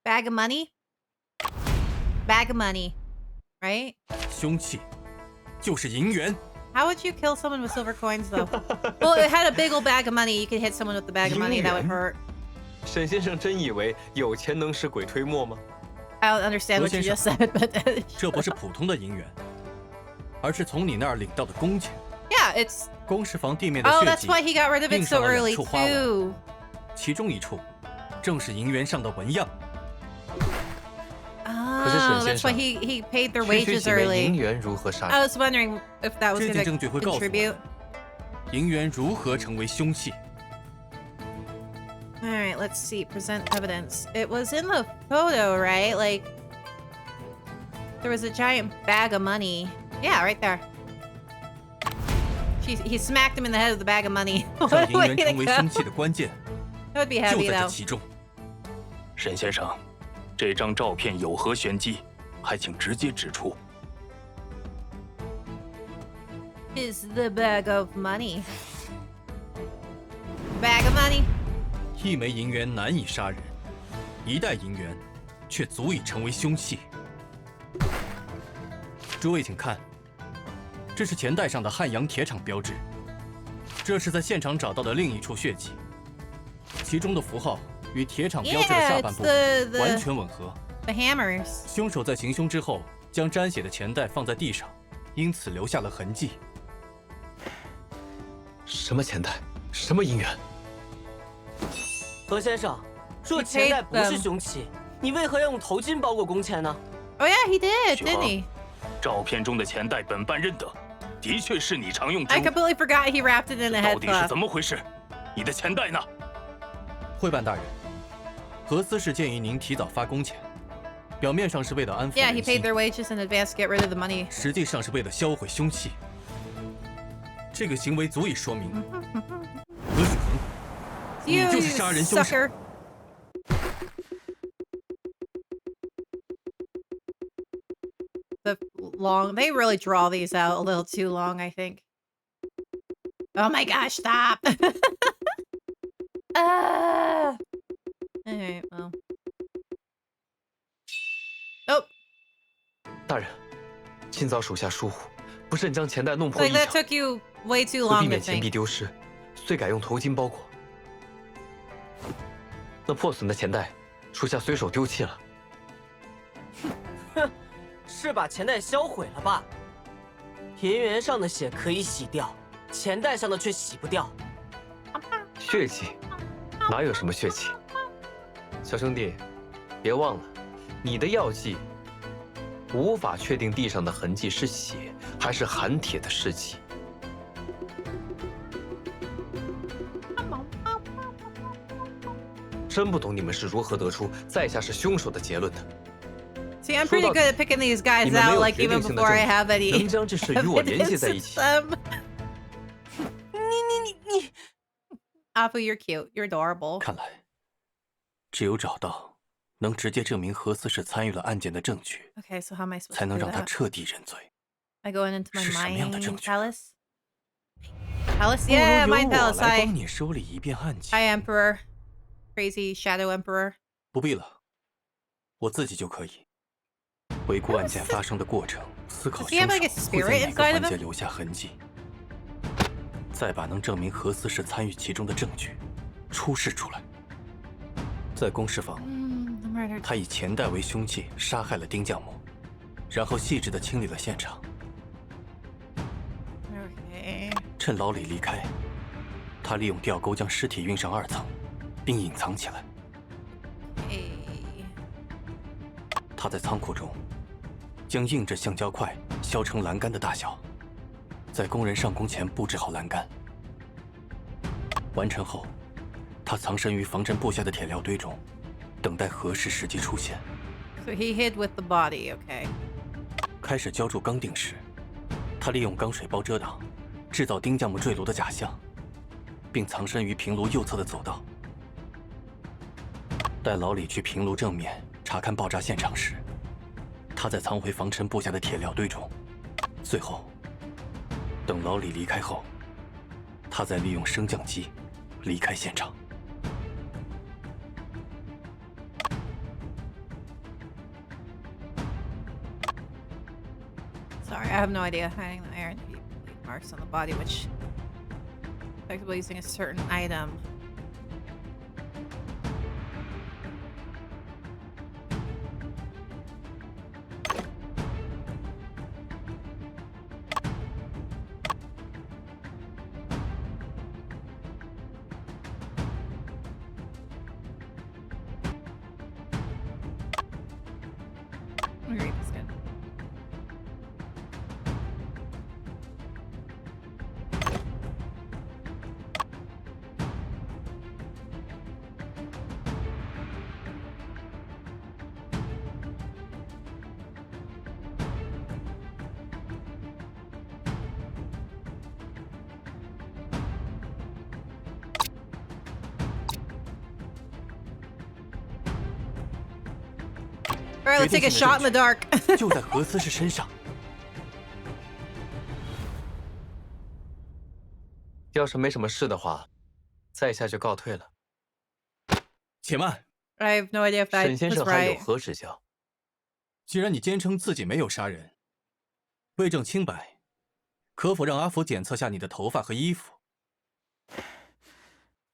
Bag of money? Bag of money, right? 凶器，就是银元。 How would you kill someone with silver coins, though? Well, it had a big old bag of money. You could hit someone with the bag of money. That would hurt. 沈先生真以为有钱能使鬼推磨吗？ I don't understand what you just said, but 这不是普通的银元，而是从你那儿领到的工钱。 yeah, it's. 公事房地面的 Oh, 血 that's 迹 why he got rid of it 印 so 上了两 early 处花纹， too. 其中一处正是银元上的纹样。 Oh, 是沈先 that's why 生 he paid their 区区 wages 几枚银 early. 元如何杀 I 人？ was wondering if that was 这 going 件 to 证据会告诉 contribute. 我，银元如何成为凶器。 All right, let's see. Present evidence. It was in the photo, right? Like, there was a giant bag of money. Yeah, right there. He smacked him in the head with the bag of money. 让银 Way 元 to 成为凶 go. 器的关键 That would be 就 heavy 在这 though. 其中。沈先生，这张照片有何玄机？还请直接指出。 Is the bag of money? Bag of money. 一枚银元难以杀人，一袋银元却足以成为凶器。诸位请看，这是钱袋上的汉阳铁厂标志，这是在现场找到的另一处血迹，其中的符号与铁厂标志的 Yeah, 下半 it's 部分 the 完全吻合。 the hammers. 凶手在行凶之后，将沾血的钱袋放在地上，因此留下了痕迹。什么钱袋？什么银元？何先生，若钱袋不是凶器，你为何要用头巾包裹工钱呢？ Oh yeah, he did, 许 didn't 恒 he? 照片中的钱袋本办认得，的确是你常用之 I 物。 completely forgot he wrapped it in the 到底是 headcloth. 怎么回事？你的钱袋呢？会办大人，何司是建议您提早发工钱，表面上是为了安抚 Yeah, he 人 paid 心， their wages in advance to get rid of the money. 实际上是为了销毁凶器。这个行为足以说明，何许恒，你 You 就是杀人凶手。 sucker. The long, they really draw these out a little too long, I think. Oh my gosh, stop. Ah. Alright, well. Oh, 大人，今早属下疏忽，不慎将钱袋弄破 like 一 that 场， took you way too 为避 long to 免钱币 think. 丢失，遂改用头巾包裹。那破损的钱袋，属下随手丢弃了。哼，是把钱袋销毁了吧？银元上的血可以洗掉，钱袋上的却洗不掉。血迹？哪有什么血迹？小兄弟，别忘了，你的药剂无法确定地上的痕迹是血还是含铁的尸体。真不懂你们是如何得出在下是凶手的结论的。 See, I'm pretty good at picking these guys out, like even before I have any 能将这事与我联系在一起。你 Apu, you're cute. You're adorable. 看来，只有找到能直接证明何思是参与了案件的证据， Okay, so how am I supposed 才 to 能 do 让他 that? 彻底认罪。 I go into my 是什么样的 mind 证据？ palace. Palace, 不如 yeah, 由 mind 我 palace. 来 Hi, 帮你梳理一遍案情。 hi, Emperor. Crazy Shadow Emperor. 不必了，我自己就可以。回顾案件发生的过程，思考 Does he 凶 have 手 like a 会 spirit 在哪 inside 个 of 环节 him? 留下痕迹，再把能证明何思是参与其中的证据出示出来。在公事房， The murder. 他以钱袋为凶器杀害了丁将木，然后细致地清理了现场。 Okay. 趁老李离开，他利用吊钩将尸体运上2层，并隐藏起来。 Hey. 他在仓库中将硬质橡胶块削成栏杆的大小，在工人上工前布置好栏杆。完成后，他藏身于防震部下的铁料堆中，等待合适时机出现。 So he hid with the body. Okay. 开始浇筑钢钉时，他利用钢水包遮挡，制造丁将木坠楼的假象，并藏身于平炉右侧的走道。待老李去平炉正面查看爆炸现场时，他在藏回防尘部下的铁料堆中。最后，等老李离开后，他再利用升降机离开现场。 Sorry, I have no idea. Hiding the iron heat marks on the body, which effectively using a certain item. Let me read this again. All right, let's take a shot in the dark. 就在何思氏身上。要是没什么事的话，在下就告退了。且慢， I have no idea if that 沈先 was 生还有 right. 何指教？既然你坚称自己没有杀人，为证清白，可否让阿福检测下你的头发和衣服？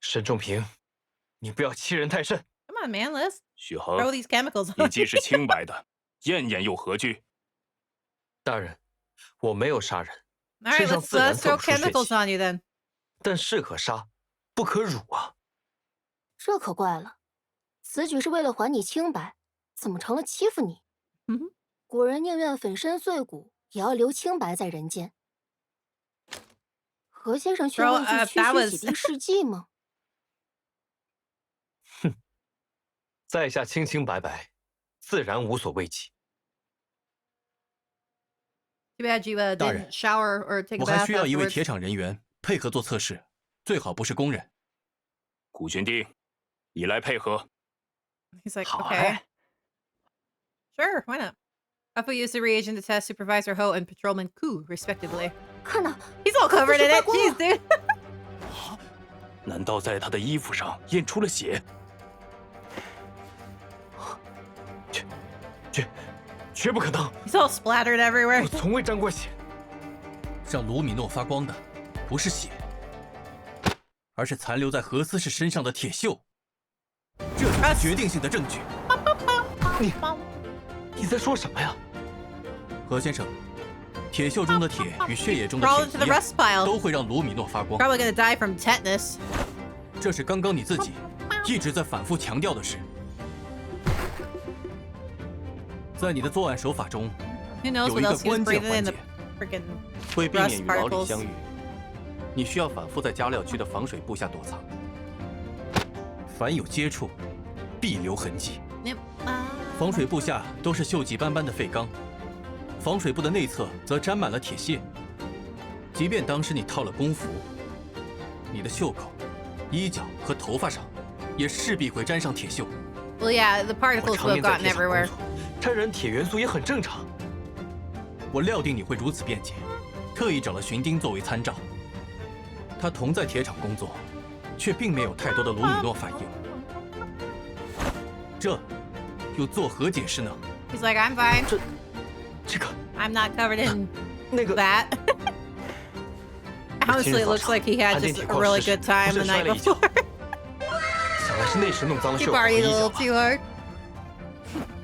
沈仲平，你不要欺人太甚。 Come on, man, let's 许 throw 衡， these chemicals 你 on. 既是清白的，验验又何惧？大人，我没有杀人， All right, 身上 let's 自然 throw 测不出血 chemicals 迹， on you then. 但士可杀，不可辱啊！这可怪了，此举是为了还你清白，怎么成了欺负你？古人宁愿粉身碎骨，也要留清白在人间。何先生去 Bro, 问句 that 区区 was- 洗涤事迹吗？在下清清白白，自然无所畏惧。 Too bad you 大人 didn't shower or take a 我还 bath 需要一位 afterwards. 铁厂人员配合做测试，最好不是工人。古军丁，你来配合。 He's like, 好 okay. 哎， Sure, why not? Afu used the reagent to test Supervisor Ho and Patrolman Ku, respectively. 看呐， He's all covered in it. 这是发光 Jeez, 了 dude. 难道在他的衣服上验出了血？绝不可能！ He's all splattered 我 everywhere. 从未沾过血。让卢米诺发光的不是血，而是残留在何思氏身上的铁锈。这才是决定性的证据。你在说什么呀？何先生，铁锈中的铁与血液中的 Crawl 铁 into the 一样 rust pile. 都会让卢米诺发光。 Probably gonna die from tetanus. 这是刚刚你自己一直在反复强调的事。在你的作案手法中， Who knows 有 what 一个 else he was 关键 breathing 环 in 节 the，freaking 为避免 rust 与牢里 particles. 相遇，你需要反复在加料区的防水布下躲藏。凡有接触，必留痕迹。 Yep. 防水布下都是锈迹斑斑的废钢，防水布的内侧则沾满了铁屑。即便当时你套了工服，你的袖口、衣角和头发上也势必会沾上铁锈。 Well, yeah, the 我 particles 常 would 年 have 在 gotten 铁厂工 everywhere. 作，沾染铁元素也很正常。我料定你会如此辩解，特意找了寻丁作为参照。他同在铁厂工作，却并没有太多的卢米诺反应。这又作何解释呢？ He's like, I'm fine. 这个 I'm not covered in 那个 that. Honestly, it looks like he had just a really good time the night before. 想来是那时弄脏了 He 袖口和 partied 衣 a 角 little 吧。 too hard.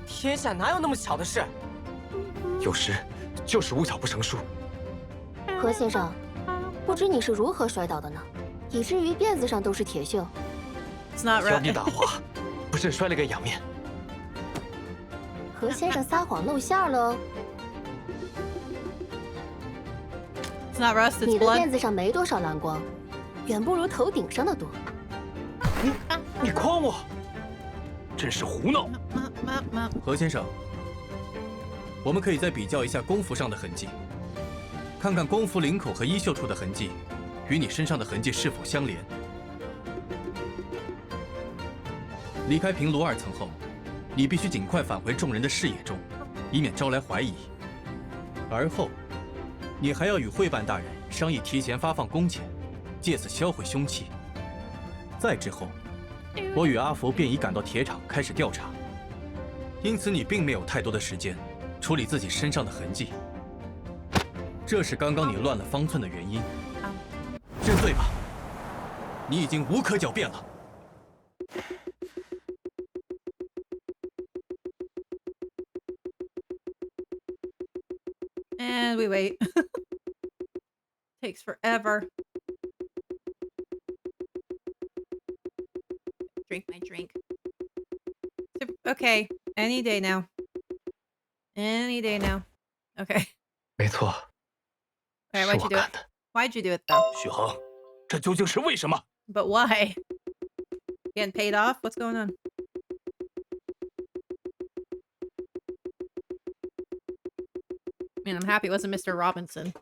天下哪有那么巧的事？有时就是无巧不成书。何先生，不知你是如何摔倒的呢？以至于辫子上都是铁锈。 It's not 小你 right. 打滑，不慎摔了个仰面。何先生撒谎露馅喽！ It's not rust. 你 It's 的辫 blood. 子上没多少蓝光，远不如头顶上的多。你诓我！真是胡闹！何先生，我们可以再比较一下工服上的痕迹，看看工服领口和衣袖处的痕迹与你身上的痕迹是否相连。离开平炉2层后，你必须尽快返回众人的视野中，以免招来怀疑。而后，你还要与会办大人商议提前发放工钱，借此销毁凶器。再之后，我与阿福便已赶到铁厂开始调查，因此你并没有太多的时间处理自己身上的痕迹。这是刚刚你乱了方寸的原因。认罪吧，你已经无可狡辩了。 And we wait. Takes forever. Drink my drink. Okay, any day now. Any day now. Okay. 没错， Alright, 是 why'd 我 you do 干 it? 的。 Why'd you do it though? 许恒，这究竟是为什么？ But why? Getting paid off? What's going on? I mean, I'm happy it wasn't Mr. Robinson.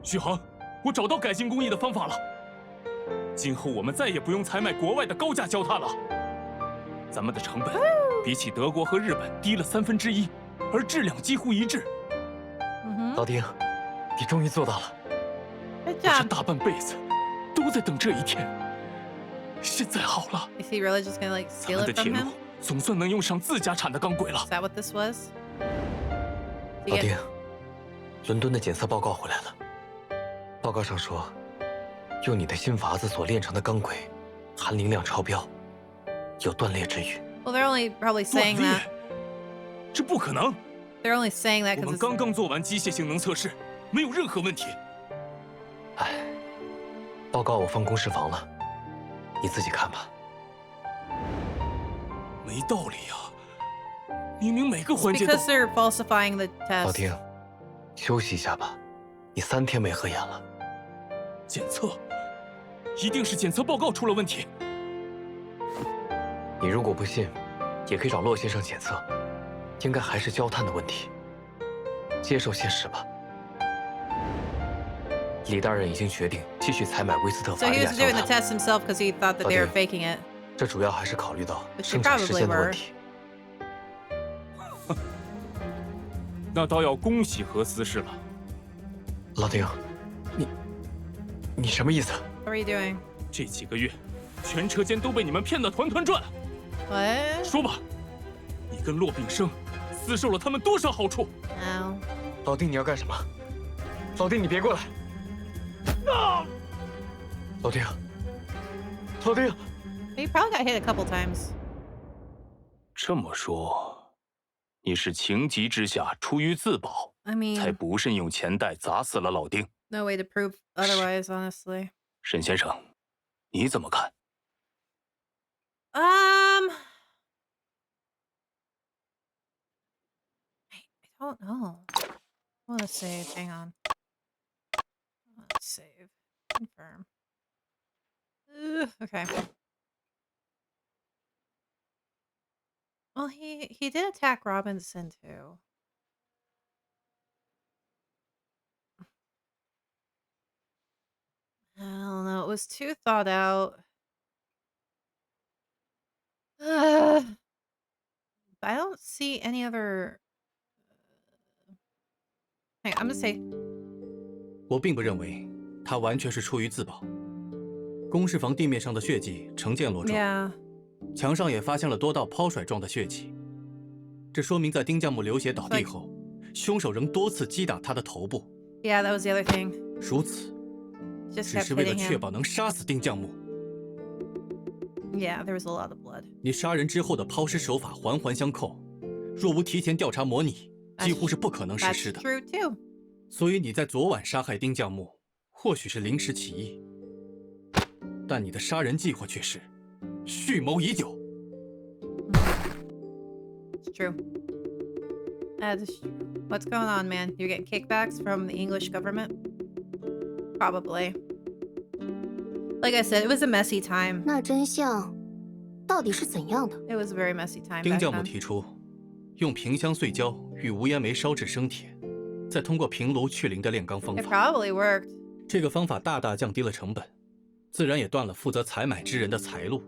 许恒，我找到改进工艺的方法了。今后我们再也不用采买国外的高价焦炭了。咱们的成本比起德国和日本低了1/3，而质量几乎一致。老丁，你终于做到了。 Good 我这 job. 大半辈子都在等这一天。现在好了， Is he really just gonna like 咱 steal 们的 it 铁 from 路 him? 总算能用上自家产的钢轨了 Is。that what this was? 老 Did 丁 you，伦敦的检测报告回来了。报告上说，用你的新法子所炼成的钢轨，含磷量超标，有断裂之虞。 Well, they're only probably 断 saying 裂 that.？这不可能！ They're only saying that 我 because 们 it's 刚刚做完机械性能测试，没有任何问题。唉，报告我放公示房了，你自己看吧。没道理呀、明明每个环节都 because they're falsifying the 老 test. 丁，休息一下吧，你3天没合眼了。检测，一定是检测报告出了问题。你如果不信，也可以找骆先生检测，应该还是焦炭的问题。接受现实吧。李大人已经决定继续采买威斯特 So 法 he 利亚 was 焦 doing the 炭， test himself because he thought that they were Okay. faking it. 这主要还是考虑到 But they 生产时 probably 间的 were. 问题。那倒要恭喜何思氏了。老丁，你什么意思？ What are you doing? 这几个月，全车间都被你们骗得团团转。 What? 说吧，你跟骆炳生私受了他们多少好处？ No. 老丁，你要干什么？老丁，你别过来！老丁，老丁， He probably got hit a couple times. 这么说，你是情急之下出于自保， I mean, 才不慎用钱袋砸死了老丁。no way to prove otherwise, honestly. 沈先生，你怎么看？ I don't know. I want to save. Hang on. Save. Confirm. Okay. Well, he did attack Robinson too. I don't know. It was too thought out. I don't see any other. Hang on, I'm gonna say. 我并不认为他完全是出于自保。公事房地面上的血迹呈渐落状， Yeah. 墙上也发现了多道抛甩状的血迹，这说明在丁将木流血倒地后，凶手仍多次击打他的头部。 Yeah, that was the other thing. 如此， Just 只 kept 是为了 hitting 确 him. 保能杀死丁将木。 Yeah, there was a lot of blood. 你杀人之后的抛尸手法环环相扣，若无提前调查模拟，几乎是不可能实 That's 施的。 true too. 所以你在昨晚杀害丁将木，或许是临时起意，但你的杀人计划却是蓄谋已久。 It's true. That is true. What's going on, man? You're getting kickbacks from the English government? Probably. Like I said, it was a messy time. 那真相到底是怎样的？ It was a very messy time 丁 back 将木 then. 提出，用萍香碎胶与无烟煤烧制生铁，再通过平炉去磷的炼钢方 It 法。 probably worked. 这个方法大大降低了成本，自然也断了负责采买之人的财路。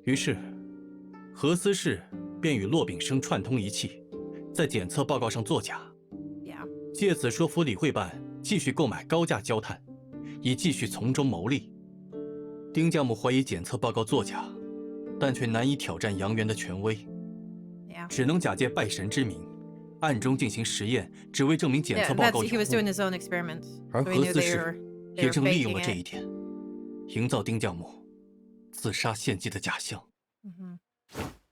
于是，何思氏便与骆炳生串通一气，在检测报告上作假， Yeah. 借此说服理会办继续购买高价焦炭，以继续从中牟利。丁将木怀疑检测报告作假，但却难以挑战杨元的权威， Yeah. 只能假借拜神之名，暗中进行实验，只为证明检 Yeah, 测报 that's 告有 he was 误。 doing his own experiments. 而 So 何 he knew 思 they 氏 were 也 they 正 were 利用了 faking 这一 it. 点，营造丁将木自杀献祭的假象。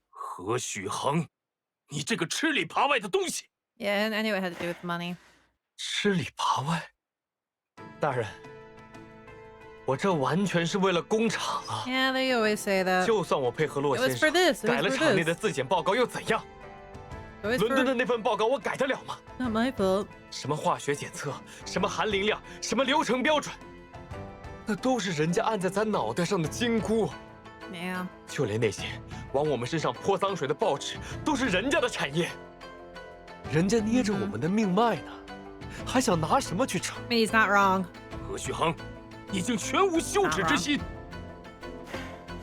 何许衡，你这个吃里扒外的东西！ Yeah, and I knew it had to do with money. 吃里扒外。大人，我这完全是为了工厂啊！ Yeah, they always say that. 就算我配合骆 It 先 was for 生 this. It 改 was 了 for 厂内的 this. 自检报告又怎样？ It was 伦敦的 for 那份报告我改得了吗？ not my fault. 什么化学检测，什么含磷量，什么流程标准，那都是人家按在咱脑袋上的金箍。 Yeah. 就连那些往我们身上泼脏水的报纸，都是人家的产业。人家捏着我们的命脉呢，还想拿什么去撑？ I mean, he's not wrong. 何许衡，你竟全无羞耻之心！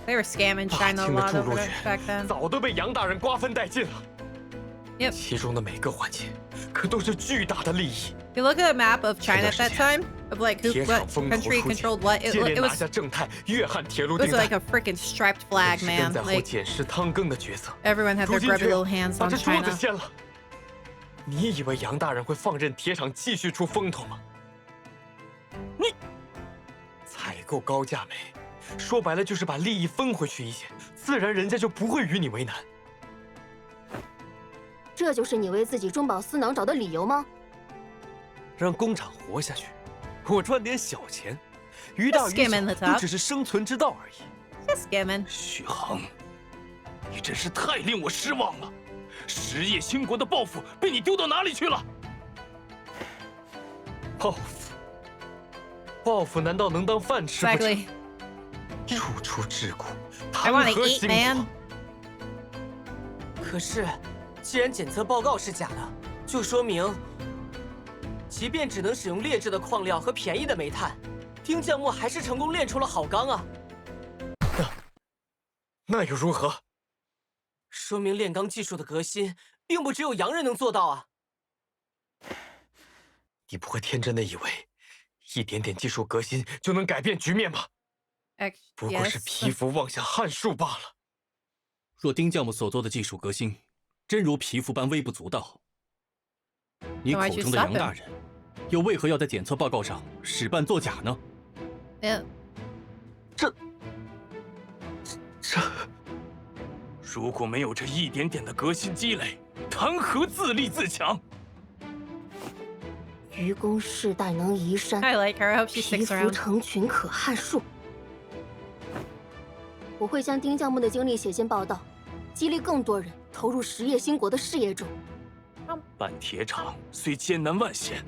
They were scamming 大 China a 清的 lot 筑 over 路 there 权 back then. 早都被杨大人瓜分殆尽了。 Yep. 其中的每个环节，可都是巨大的利益。 If you look at a map of China at that time, of like who, 铁 what 厂风头 country 出尽， controlled what, it 接连拿 was 下正太、粤汉铁路 it was 订单 like，a freaking striped 本 flag, 是跟 man. 在后 Like 捡拾汤羹的角色， everyone had 如 their 今 grubby 却 little hands 把 on 这桌子 China. 掀了。你以为杨大人会放任铁厂继续出风头吗？你采购高价煤，说白了就是把利益分回去一些，自然人家就不会与你为难。这就是你为自己中饱私囊找的理由吗？让工厂活下去，我赚点小钱，于大于 Just skimming the 小 top. 都只是生存之道而已。 Just skimming. 许衡，你真是太令我失望了！实业兴国的抱负被你丢到哪里去了？报复，报复难道能当饭吃不成？ Exactly. 处处桎梏， I 谈 want to 何 eat, 兴 man. 国？可是，既然检测报告是假的，就说明，即便只能使用劣质的矿料和便宜的煤炭，丁将木还是成功炼出了好钢啊！那又如何？说明炼钢技术的革新，并不只有洋人能做到啊！你不会天真的以为，一点点技术革新就能改变局面吧？不过是 Yes. 蚍蜉妄下撼树罢了。若丁将木所做的技术革新，真如蚍蜉般微不足道，你口中的杨大人，又为何要在检测报告上使办作假呢？ Yeah. 这，如果没有这一点点的革新积累，谈何自立自强？愚公世代能移山， I like her. I hope she 蚩 sticks 服 around. 成群可撼树。我会将丁将木的经历写进报道，激励更多人投入实业兴国的事业中。办铁厂虽艰难万险，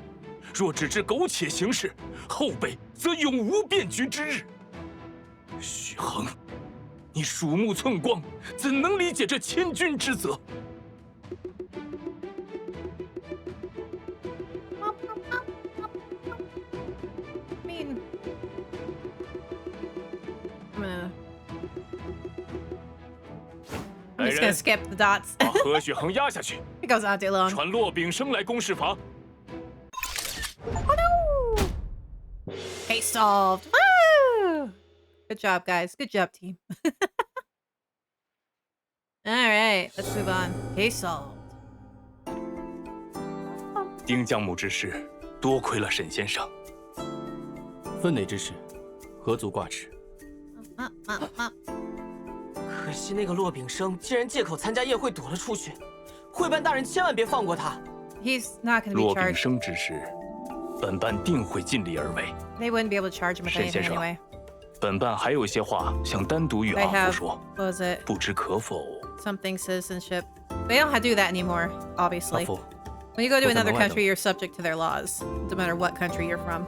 若只知苟且行事，后辈则永无变局之日。许衡，你鼠目寸光，怎能理解这千钧之责？ I mean, I'm just gonna skip the dots. 把何许衡压下去， It goes on too long. 传骆秉生来攻事房。 Case solved. Woo! Good job, guys. Good job, team. All right, let's move on. Case solved. 丁将木之事，多亏了沈先生。分内之事，何足挂齿。可惜那个骆秉生竟然借口参加宴会躲了出去，会办大人千万别放过他。 He's not going to be 骆秉 charged. 生之事，本办定会尽力而为。 They wouldn't be able to charge him with 沈 anything 先生 anyway. 本办还有一些话想单独与 They 阿福 have, 说， what was it? 不知可否？ Something citizenship. They don't have to do that anymore, 阿 obviously. 福， When you go to 我在 another 门外等。 country, you're subject to their laws, no matter what country you're from.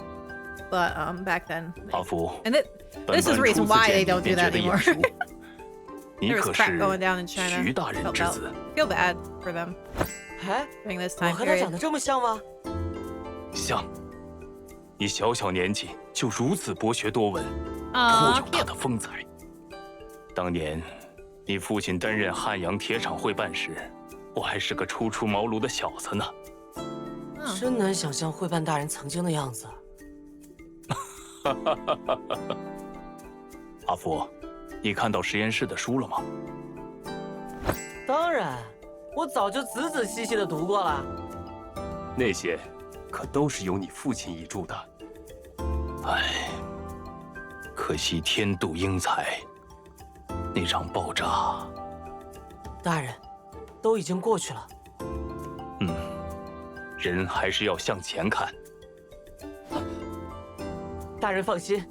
But back then, 阿福， and 本 this is 办 the reason 初次 why 见 they 你 don't do 便觉 that 得眼 anymore. 熟。你 There was 可 crap 是 going down in China. 徐大人 Felt 之 bad. 子， Feel bad for them 哎， during this 我 time 和他长 period. 得这么像吗？像你小小年纪就如此博学多闻，颇 Aw, 有他 cute. 的风采。当年你父亲担任汉阳铁厂会办时，我还是个初出茅庐的小子呢。 Oh. 真难想象会办大人曾经的样子。阿福，你看到实验室的书了吗？当然，我早就仔仔细细的读过了。那些可都是由你父亲遗著的。唉，可惜天妒英才，那场爆炸，大人，都已经过去了。人还是要向前看。大人放心，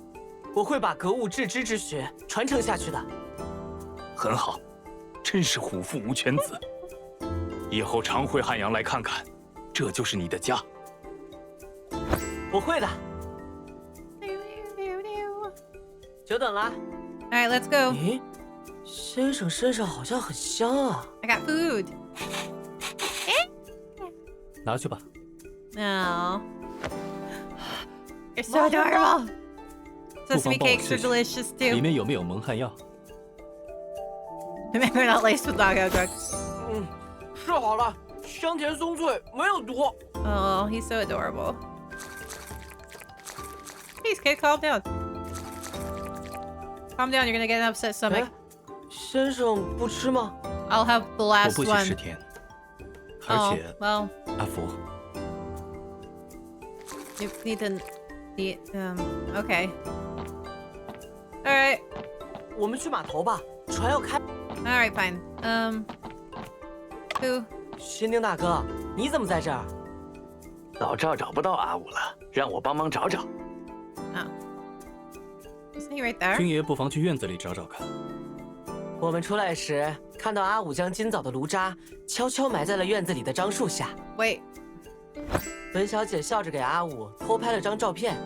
我会把格物致知之学传承下去的。很好，真是虎父无犬子。以后常回汉阳来看看，这就是你的家。我会的，久等了。 All right, let's go. 咦，先生身上好像很香啊。 I got food. 拿去吧。 No. You're so adorable. 不妨 Sesame 帮我 cakes 试 are 试， delicious 里 too. 面有没有蒙汗药？ And they're not laced with knockout drugs. 试好了，香甜松脆，没有毒。 Oh, he's so adorable. Please, kid, calm down. Calm down, you're gonna get an upset stomach. 哎，先生不吃吗？ I'll have the 我 last 不许 one. 吃甜，而 Oh, 且 well, 阿福， you need to eat. Okay. All right. 我们去码头吧，船要开。 All right, fine. Who? 新丁大哥，你怎么在这儿？老赵找不到阿武了，让我帮忙找找。 Oh. Isn't he right there? 军爷不妨去院子里找找看。我们出来时看到阿武将今早的炉渣悄悄埋在了院子里的樟树下。 Wait. 文小姐笑着给阿武偷拍了张照片，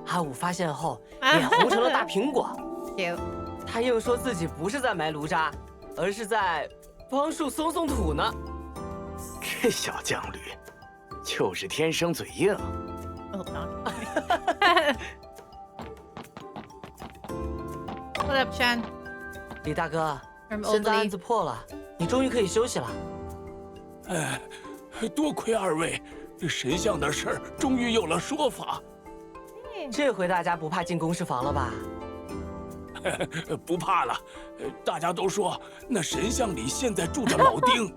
阿武发现后脸红成了大苹果。 Cute. 他硬说自己不是在埋炉渣，而是在帮树松松土呢。这小犟驴，就是天生嘴硬。 Hold on. What up, Chan? 李大哥， From 现在案 Oldley. 子破了，你终于可以休息了。哎，多亏二位，神像的事儿终于有了说法。这回大家不怕进公事房了吧？不怕了，大家都说那神像里现在住着老丁，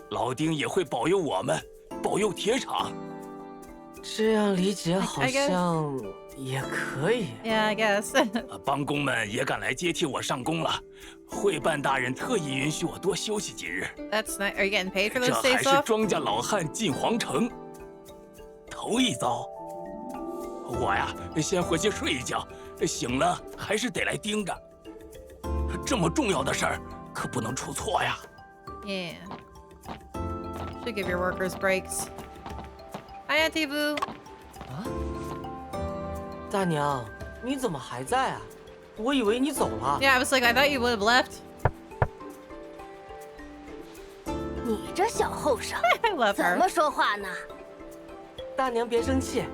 老丁也会保佑我们，保佑铁厂。这样理解好 I guess- 像也可以。 Yeah, I guess. 帮工们也赶来接替我上工了，会办大人特意允许我多休息几日。 That's nice. Are you getting paid for 这 those 还 days 是 off? 庄稼老汉进皇城，头一遭。我呀，先回去睡一觉，醒了还是得来盯着。这么重要的事儿，可不能出错呀。Yeah. Should give your workers breaks. Hi, Auntie Vu. 啊，大娘，你怎么还在啊？我以为你走了。Yeah, I was like, I thought you would have left. 你这小后生， I love 怎 her. 么说话呢？大娘别生气，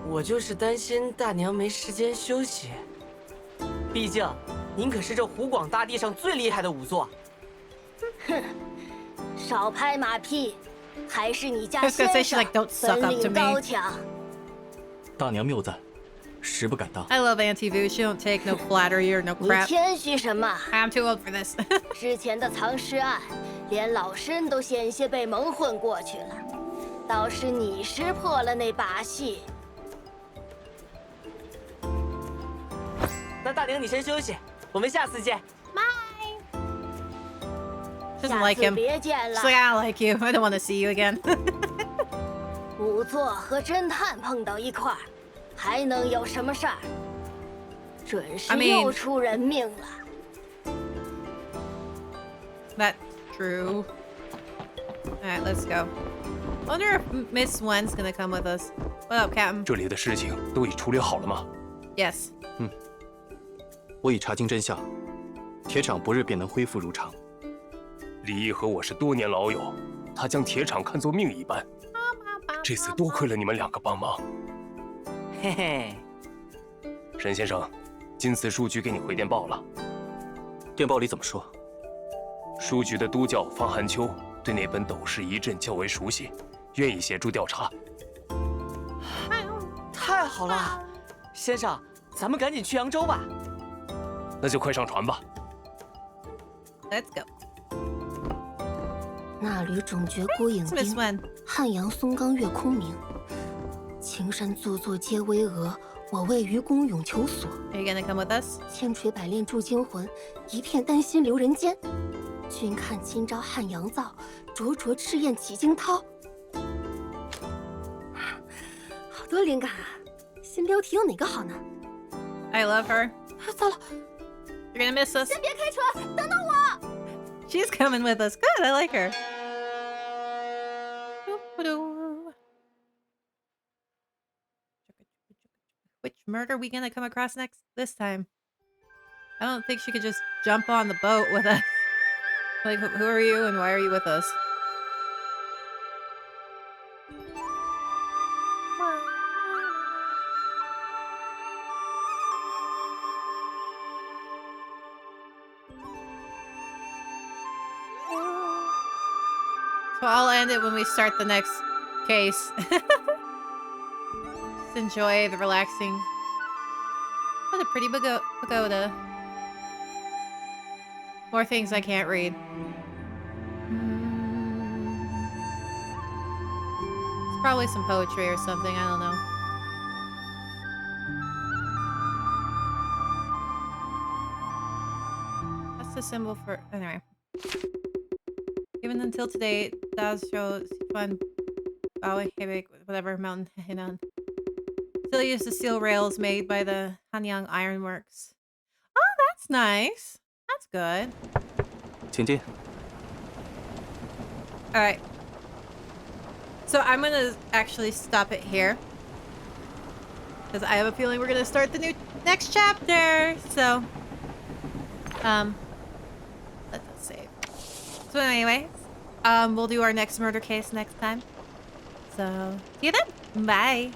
我就是担心大娘没时间休息。毕竟，您可是这湖广大地上最厉害的仵作。哼，少拍马屁，还是你家 I was gonna say, 先 she's 生 like, "Don't suck 本 up to 领 me." 高强。大娘谬赞，实不敢当。 I love Auntie Vu. She don't take no flattery or no 你 crap. 谦虚什么？ I'm too old for this. 之前的藏尸案，连老身都险些被蒙混过去了，倒是你识破了那把戏。那大娘你先休息，我们下次见。Doesn't 下 like 次 him. 别见了 She's。like, I don't like you. I don't want to see you again. 仵作和侦探碰到一块儿，还能有什么事儿？准 I 是 mean- 又出人命了。 That's true. Alright, let's go. I wonder if Miss Wen's gonna come with us. What up, Captain? 这里的事情都已处理好了吗？ Yes. 我已查清真相，铁厂不日便能恢复如常。李毅和我是多年老友，他将铁厂看作命一般。这次多亏了你们两个帮忙。嘿嘿，沈先生，今次书局给你回电报了。电报里怎么说？书局的督教方寒秋对那本《斗士遗阵》较为熟悉，愿意协助调查。太好了，先生，咱们赶紧去扬州吧。那就快上船吧。 Let's go. 那里总觉孤影 It's Miss 丁， Wen. 汉阳松冈月空明。青山座座皆巍峨，我位于宫永求索。 Are you gonna come with us? 千锤百炼铸精魂，一片丹心留人间。君看今朝汉阳造，灼灼赤焰起惊涛。好多灵感啊！新标题用哪个好呢？ I love her. 糟了， You're gonna miss us. 先别开车，等等我。 She's coming with us. Good, I like her. Which murder are we gonna come across this time? I don't think she could just jump on the boat with us. Like, who are you and why are you with us? So I'll end it when we start the next case. Just enjoy the relaxing. What a pretty pagoda. More things I can't read. It's probably some poetry or something, I don't know. That's the symbol for... Anyway. Even until today, Dazhou, Sichuan, Baoei, Hebei, whatever mountain, Henan, still use the steel rails made by the Hanyang Ironworks. Oh, that's nice. That's good. 请进。 All right. So I'm gonna actually stop it here because I have a feeling we're gonna start the next chapter. So, let us save. So anyway, we'll do our next murder case next time. So see you then. Bye.